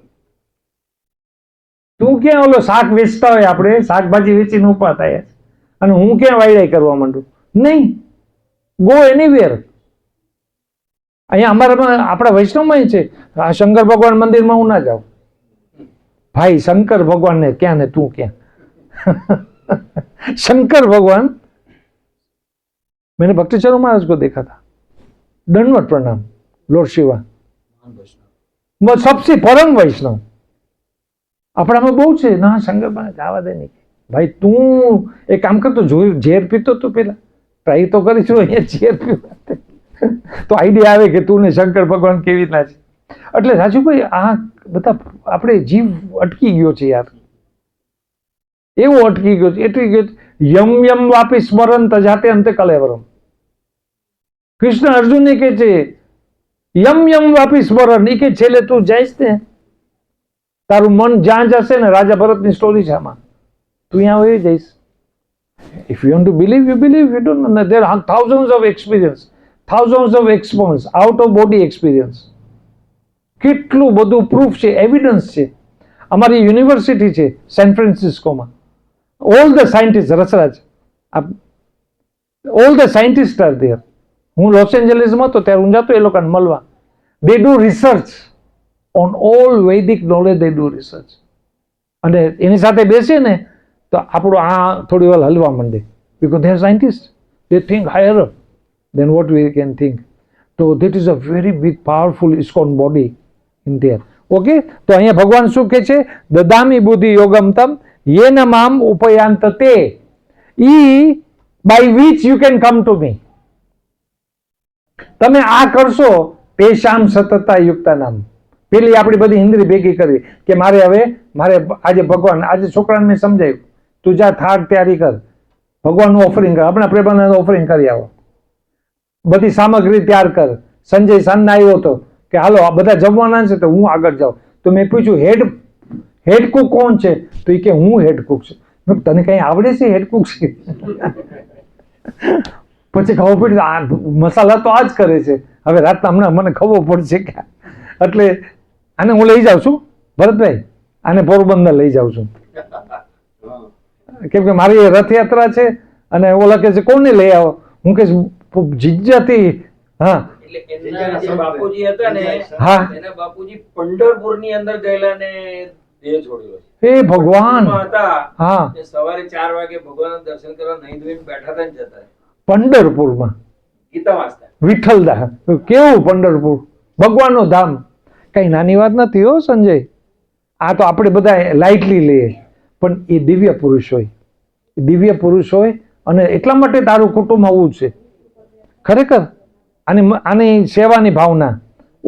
તું ક્યાં ઓલો શાક વેચતા હોય, આપણે શાકભાજી વેચીને ઉભા થાય અને હું ક્યાં વાયડાઈ કરવા માંડું? નહીં. Go anywhere. અહીંયા અમારામાં આપણા વૈષ્ણવમાં છે, આ શંકર ભગવાન મંદિરમાં હું ના જાઉં. ભાઈ શંકર ભગવાન ને ક્યાં ને તું ક્યાં? शंकर भगवान, मैंने भक्ति चरण महाराज को देखा था, दंडवत प्रणाम, लॉर्ड शिवा, सबसे परम वैष्णव. આપણામાં બહુ છે ના શંકર મહારાજ આવા દે નહીં. ભાઈ તું એક કામ કરતો, જોયું ઝેર પીતો તું, પેલા ટ્રાય તો કરીશું અહીંયા ઝેર પીવા, તો આઈડિયા આવે કે તું ને શંકર ભગવાન કેવી રીતના છે. એટલે રાજુભાઈ આ બધા આપણે જીવ અટકી ગયો છે યાર, એવું અટકી ગયો છે, એટલી ગયો યમ યમ વાપી સ્મરણ તજાતે અંતે કલેવરમ. કૃષ્ણ અર્જુનને કે છે યમ યમ વાપી સ્મરણ, એ કે છેલ્લે તું જઈશ ને, તારું મન જ્યાં જશે ને, રાજા ભરતની સ્ટોરી છે આમાં, તું અહીંયા આવી જઈશ. If you want to believe, you believe. You don't know. There are thousands of experience, thousands of experience, out of body experience. કેટલું બધું પ્રૂફ છે, એવિડન્સ છે. અમારી યુનિવર્સિટી છે સેન ફ્રાન્સિસ્કોમાં, all the scientist, Rasaraj, all the scientist are there. હું લોસ એન્જલિસમાં હતો ત્યારે હું જતો એ લોકોને મળવા. They do research on all Vedic knowledge, they do research. અને એની સાથે બેસીએ ને તો આપણું આ થોડી વાર હલવા માંડે, because they are scientist, they think higher than what we can think. તો that is a very big powerful ISKCON body in there. Okay, તો અહીંયા ભગવાન શું કહે છે? દદામી બુદ્ધિ યોગમ તમ યેન મામ ઉપયાંત તે ઈ by which you can come to me. તમે આ કરશો તેશામ સતતા યુક્તા નામ. પેલી આપણી બધી ઇન્દ્રિય ભેગી કરી કે મારે આજે ભગવાન, આજે છોકરાને મેં સમજાયું, તું જા થાળ તૈયારી કર, ભગવાનનું ઓફરિંગ કર, આપણા પ્રેમાનંદ ઓફરિંગ કરી આવો, બધી સામગ્રી તૈયાર કર. સંજય સાંજના આવ્યો હતો કે હાલો આ બધા જમવાના છે તો હું આગળ જાઉં. તો મેં પૂછ્યું હેડ કુક કોણ છે? તો એ કે હું હેડ કુક છું. તને કઈ આવડે છે હેડ કુક છે? પછી ખબર પડી આ મસાલા તો આ જ કરે છે. હવે રાતના હમણાં મને ખબર પડશે કે એટલે આને હું લઈ જાઉં છું ભરતભાઈ, આને પોરબંદર લઈ જાઉં છું, કેમ કે મારી રથયાત્રા છે. અને ઓલા કે છે કોને લઈ આવો? હું કે જીજ્જાથી. હા, એમના જે બાપુજી હતા ને, હા, એના બાપુજી પંઢરપુર ની અંદર ગયેલા ને દેહ છોડ્યો. હે ભગવાન. હતા હા, એ સવારે 4 વાગે ભગવાન દર્શન કરવા નહીં ધોઈને બેઠા હતા ને જતા પંઢરપુરમાં ગીતા વાંચતા. વિઠ્ઠલદા, કેવું પંઢરપુર, ભગવાનનું ધામ. કઈ નાની વાત નથી હો સંજય. આ તો આપણે બધા લાઇટલી લઈએ, પણ એ દિવ્ય પુરુષ હોય, દિવ્ય પુરુષ હોય. અને એટલા માટે તારું કુટુંબ આવું છે ખરેખર. આની સેવાની ભાવના,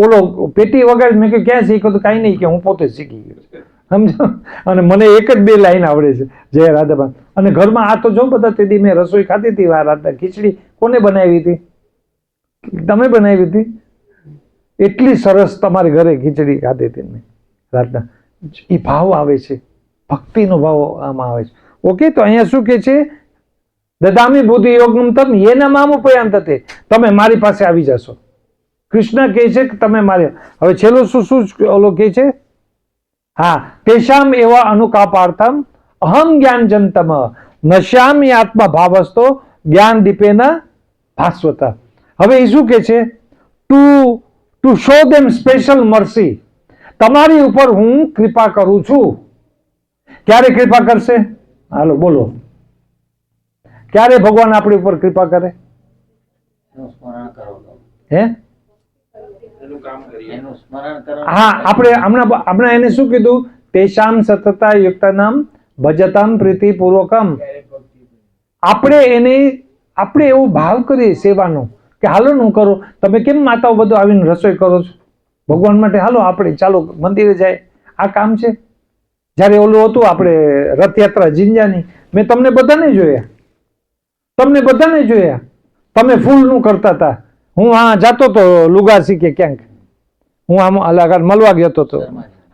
ઓલો પેટી વગાડી. મેં કે ક્યાં શીખ્યો? તો કાંઈ નહીં, કે હું પોતે શીખી ગયો, સમજો. અને મને એક જ 2 લાઈન આવડે છે, જય રાધાબા. અને ઘરમાં આ તો જો બધા તેદી મેં રસોઈ ખાધી હતી રાતના. ખીચડી કોને બનાવી હતી? તમે બનાવી હતી. એટલી સરસ તમારી ઘરે ખીચડી ખાધી હતી મેં રાતના. એ ભાવ આવે છે, ભક્તિનો ભાવ આમાં આવે છે. ઓકે, તો અહીંયા શું કે છે? દદામી બુદ્ધિ યોગમ તમ યેના મામુપયાન થતે, તમે મારી પાસે આવી જશો. કૃષ્ણ કહે છે કે તમે મારે. હવે છેલ્લું શું ઓલો કહે છે? હા, તેષામ એવા અનુકાપાર્થમ અહમ જ્ઞાન જંતમ નશ્યામી આત્મા ભાવસ્તો જ્ઞાન દીપેના ભાસ્વતા. હવે એ શું કે છે? To show them special Mersey, તમારી ઉપર હું કૃપા કરું છું. ક્યારે કૃપા કરશે? હાલો બોલો, ક્યારે ભગવાન આપણી ઉપર કૃપા કરે? એનું સ્મરણ કરો તો. હે? એનું સ્મરણ કરો. હા, આપણે એને શું કીધું? તેષામ સતતા યુક્તનામ ભજતામ પ્રીતિપૂર્વકમ. આપણે એવો ભાવ કરીએ સેવાનો કે હાલો હું કરું. તમે કેમ માતાઓ બધું આવીને રસોઈ કરો છો ભગવાન માટે? હાલો આપણે ચાલો મંદિરે જાય, આ કામ છે. જ્યારે ઓલું હતું આપણે રથયાત્રા જિંજાની, મેં તમને બધાને જોયા, તમે ફૂલનું કરતા હતા. હું આ જતો હતો લુગા શીખે ક્યાંક, હું આમ અલગ મળવા ગયો હતો.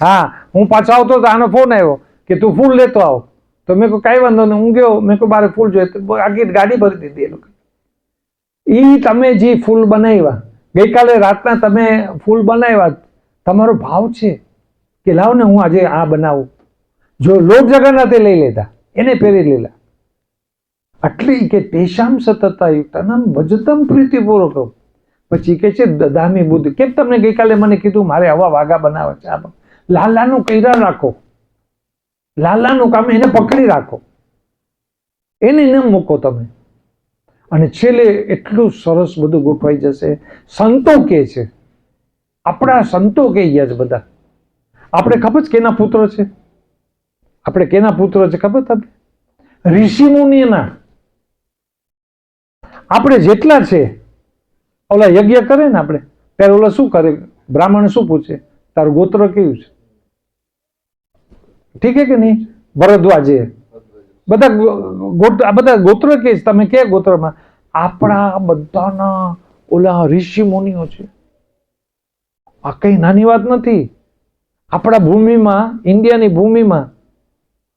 હા, હું પાછો આવતો હતો, આનો ફોન આવ્યો કે તું ફૂલ લેતો આવ. તો મેં કહું કાંઈ વાંધો નહીં, હું ગયો. મેં કહું મારે ફૂલ જોઈએ, આખી ગાડી ભરી દીધી એ લોકો. તમે જે ફૂલ બનાવ્યા ગઈકાલે રાતના, તમે ફૂલ બનાવ્યા, તમારો ભાવ છે કે લાવ ને હું આજે આ બનાવું. જો લોક જગન્નાથે લઈ લેતા, એને પહેરી લેલા. આટલી કે તેષામ સતતા યુક્તમ ભજતમ પ્રીતિપૂર્વકમ. પછી કે છે દદામી બુદ્ધિ. કેમ તમને ગઈકાલે મને કીધું મારે આવા વાઘા બનાવે છે? લાલાનું કૈરા રાખો, લાલાનું કામ, એને પકડી રાખો, એને ન મૂકો તમે. અને છેલ્લે એટલું સરસ બધું ગોઠવાઈ જશે. સંતો કે છે, આપણા સંતો કહી ગયા છે બધા. આપણે ખબર છે કેના પુત્ર છે? આપણે કેના પુત્ર છે ખબર તમને? ઋષિ મુનિના. આપણે જેટલા છે, ઓલા યજ્ઞ કરે ને આપણે, ત્યારે ઓલા શું કરે? બ્રાહ્મણ શું પૂછે? તારું ગોત્ર કેવું છે? ઠીક છે કે નહીં? ભરદ્વાજે બધા ગોત્ર કે તમે કે ગોત્રમાં? આપણા બધાના ઓલા ઋષિ મુનિઓ છે. આ કઈ નાની વાત નથી. આપણા ભૂમિમાં, ઇન્ડિયાની ભૂમિમાં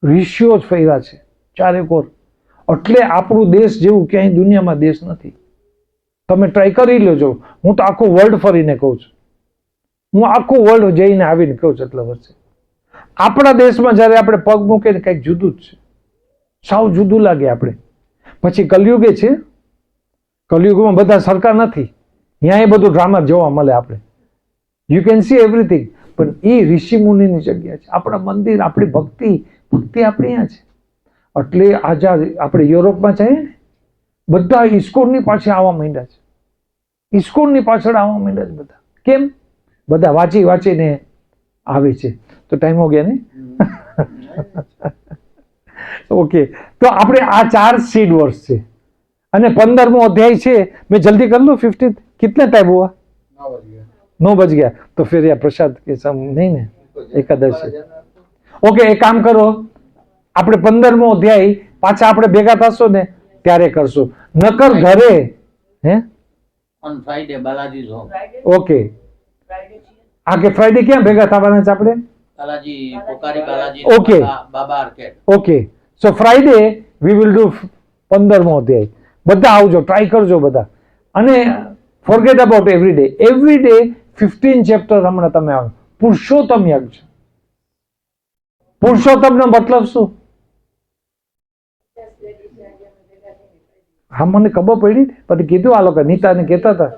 ઋષિઓ જ ફર્યા છે ચારેકોર. એટલે આપણું દેશ જેવું ક્યાંય દુનિયામાં દેશ નથી. તમે ટ્રાય કરી લેજો. હું તો આખું વર્લ્ડ ફરીને કહું છું, હું આખું વર્લ્ડ જઈને આવીને કહું છું. એટલા વર્ષે આપણા દેશમાં જયારે આપણે પગ મૂકે ને કંઈક જુદું જ છે, સાવ જુદું લાગે આપણે. પછી કલયુગે છે, કલયુગમાં બધા સરખા નથી. ત્યાં એ બધું ડ્રામા જોવા મળે આપણે. You can see everything. પણ એ ઋષિ મુનિની જગ્યા છે. આપણા મંદિર, આપણી ભક્તિ આપણી અહીંયા છે. એટલે આઝાદ આપણે યુરોપમાં જઈએ ને, બધા ઇસ્કોનની પાછળ આવવા માંડ્યા છે. ઇસ્કોનની પાછળ આવવા માંડ્યા છે બધા. કેમ? બધા વાંચીને આવે છે. તો ટાઈમ હો ગયા ને? ઓકે, તો આપણે આ 4 सीड वर्ष છે અને 15મો अध्याय છે. मैं जल्दी कर लूं? 15 कितने टाइम हुआ? 9 बज गया. तो फिर यह प्रसाद के सम नहीं ने एकादशी. ओके, एक काम કરો, આપણે 15મો અધ્યાય પાછા આપણે ભેગા થશો ને ત્યારે કરશું. નકર ઘરે હે on Friday Balaji's home. Okay, આ કે ફ્રાઈડે ક્યાં ભેગા થવાના છે આપણે? બાલાજી પોકારી Balaji Okay. Baba Arcade. Okay, so Friday we will do 15મો અધ્યાય. બધા આવજો, ટ્રાય કરજો બધા. અને forget about every day 15 chapter હમણાં તમે આવો. પુરુષોત્તમ યજ્ઞ. પુરુષોત્તમનો મતલબ શું? હા, મને ખબર પડી. પછી કીધું આ લોકો નીતાને કહેતા હતા,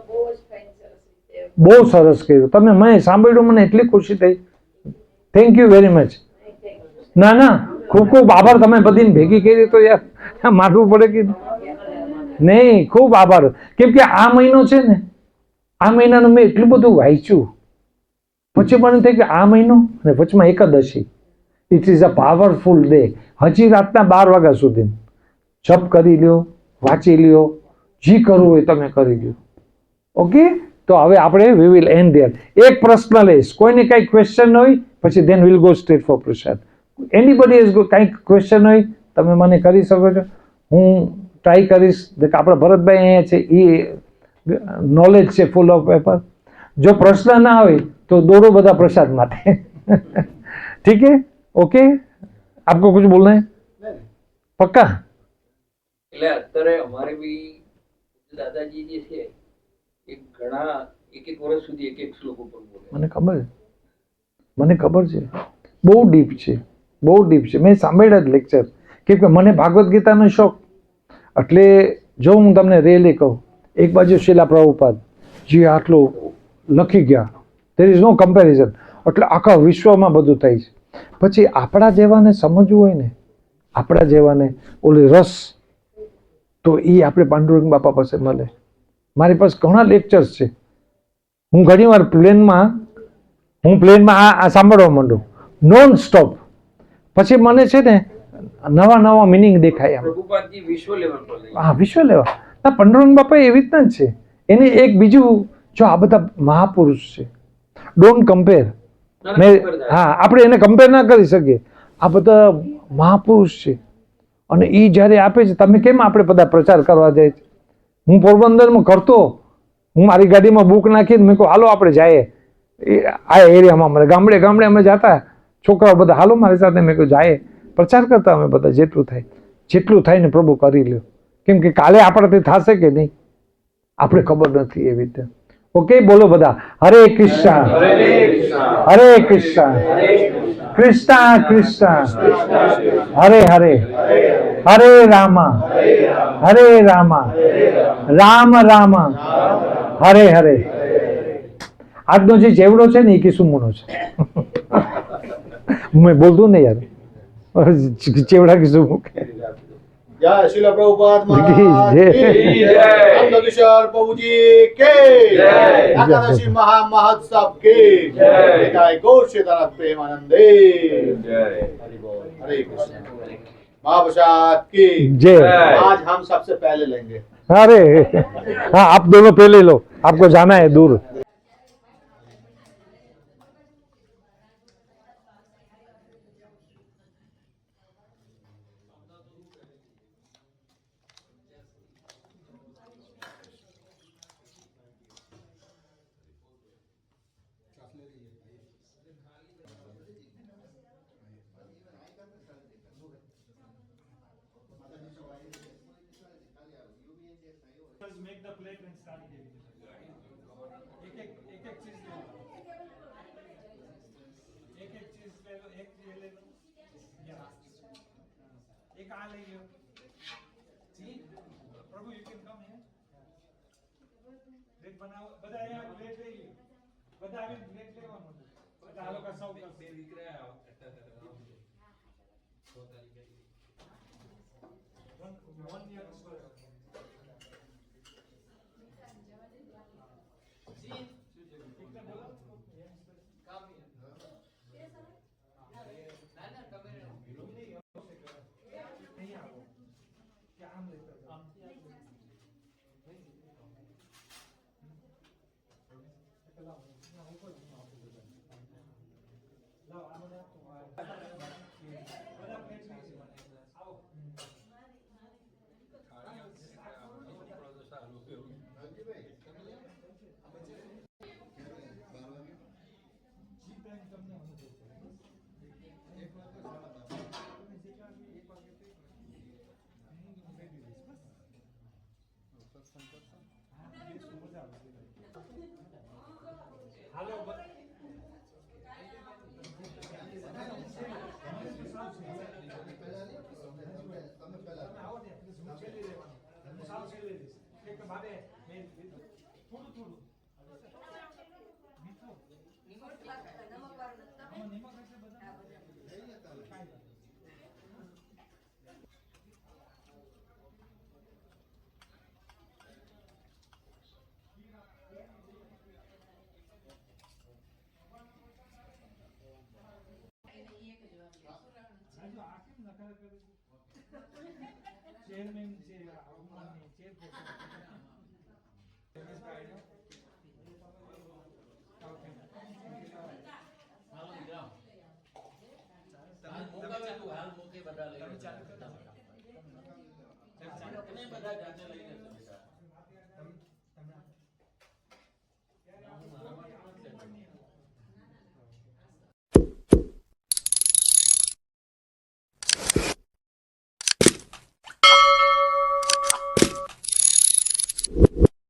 બહુ સરસ કહ્યું તમે. મેં સાંભળ્યું, મને એટલી ખુશી થઈ. Thank you very much. ના ના, ખૂબ ખૂબ આભાર. તમે બધીને ભેગી કરી તો યાર માનવું પડે કે નહીં. ખૂબ આભાર. કેમ કે આ મહિનો છે ને, આ મહિનાનું મેં એટલું બધું વાંચ્યું. પછી મને થઈ કે આ મહિનો અને વચમાં Ekadashi, it is a powerful day. હજી રાતના 12 વાગ્યા સુધી જપ કરી લ્યો, વાંચી લ્યો, જે કરવું હોય તમે કરી લ્યો. ઓકે, તો હવે આપણે વી વિલ એન્ડ ધેર. એક પ્રશ્ન લઈશ, કોઈને કાંઈ ક્વેશ્ચન હોય પછી then will go straight for prasad. Anybody is કાંઈક ક્વેશ્ચન હોય તમે મને કરી શકો છો. હું ટ્રાય કરીશ. આપણા ભરતભાઈ અહીંયા છે, એ નોલેજ છે ફૂલ ઓફ પેપર. જો પ્રશ્ન ના હોય તો દોડો બધા પ્રસાદ માટે. ઠીક है, ओके. आपको कुछ बोलना है? पक्का? એટલે અત્યારે અમારે બી દાદાજી જે છે એ ઘણા એક વર્ષ સુધી એક શ્લોક ઉપર બોલે. મને ખબર છે, બહુ ડીપ છે, બહુ ડીપ છે. મેં સાંભળ્યા જ લેક્ચર, કેમ કે મને ભાગવત ગીતાનો શોખ. એટલે જો હું તમને રિયલી કહું, એક બાજુ શીલા પ્રભુપાદ જે આટલું લખી ગયા, દેર ઇઝ નો કમ્પેરિઝન. એટલે આખા વિશ્વમાં બધું થાય છે. પછી આપણા જેવાને સમજવું હોય ને, આપણા જેવાને ઓલી રસ, તો એ આપણે પાંડુરંગ બાપા પાસે મળે. મારી પાસે ઘણા લેક્ચર્સ છે. હું ઘણીવાર પ્લેનમાં આ સાંભળવા માંડું નોન સ્ટોપ. પછી મને છે ને નવા મિનિંગ દેખાય. પ્રભુપાદજી વિશ્વ લેવલ પર લઈ ગયા. હા, વિશ્વ લેવા ના પાંડુરંગ બાપા એવી રીતના જ છે. એને એક બીજું, જો આ બધા મહાપુરુષ છે, ડોન્ટ કમ્પેર. હા, આપણે એને કમ્પેર ના કરી શકીએ. આ બધા મહાપુરુષ છે અને એ જ્યારે આપે છે, તમે કેમ આપણે બધા પ્રચાર કરવા જાય છે? હું પોરબંદરમાં કરતો, હું મારી ગાડીમાં બુક નાખીને મેં કહું હાલો આપણે જઈએ આ એરિયામાં. અમારે ગામડે અમે જતા, છોકરાઓ બધા હાલો મારી સાથે. મેં કહ્યું જાય, પ્રચાર કરતા અમે બધા જેટલું થાય ને પ્રભુ કરી લ્યો. કેમ કે કાલે આપણાથી થશે કે નહીં આપણે ખબર નથી. એવી રીતે ઓકે, બોલો બધા હરે કૃષ્ણ હરે કૃષ્ણ કૃષ્ણ કૃષ્ણ હરે હરે હરે રામા રામ રામ હરે હરે. આજનો જે જેવડો છે ને એ કિસુમુનો છે. મેં બોલતું ને યાર, ચેવડા કિસુમુ. जय श्रील प्रभुपाद महाराज जय। की जय। नंदकिशोर प्रभु जी के जय। एकादशी महामहोत्सव की जय। निताय गौर श्रीधर प्रेमानंदे जय। हरे कृष्ण। महाप्रसाद की जय। आज हम सबसे पहले लेंगे। अरे हाँ, आप दोनों पहले लो, आपको जाना है दूर. Make the plate and start giving it. एक चीज ले लो, एक चीज ले लो, एक ये ले लो, एक आ ले लो. जी प्रभु, you can come here. Plate बनाओ, બધા અહીંયા પ્લેટ લઈ લો, બધા આવી પ્લેટ લેવાનું. બધા આ લોકો સૌ કરશે. બે દીકરા one year square. ચેરમેન છે, ચેરપર્સન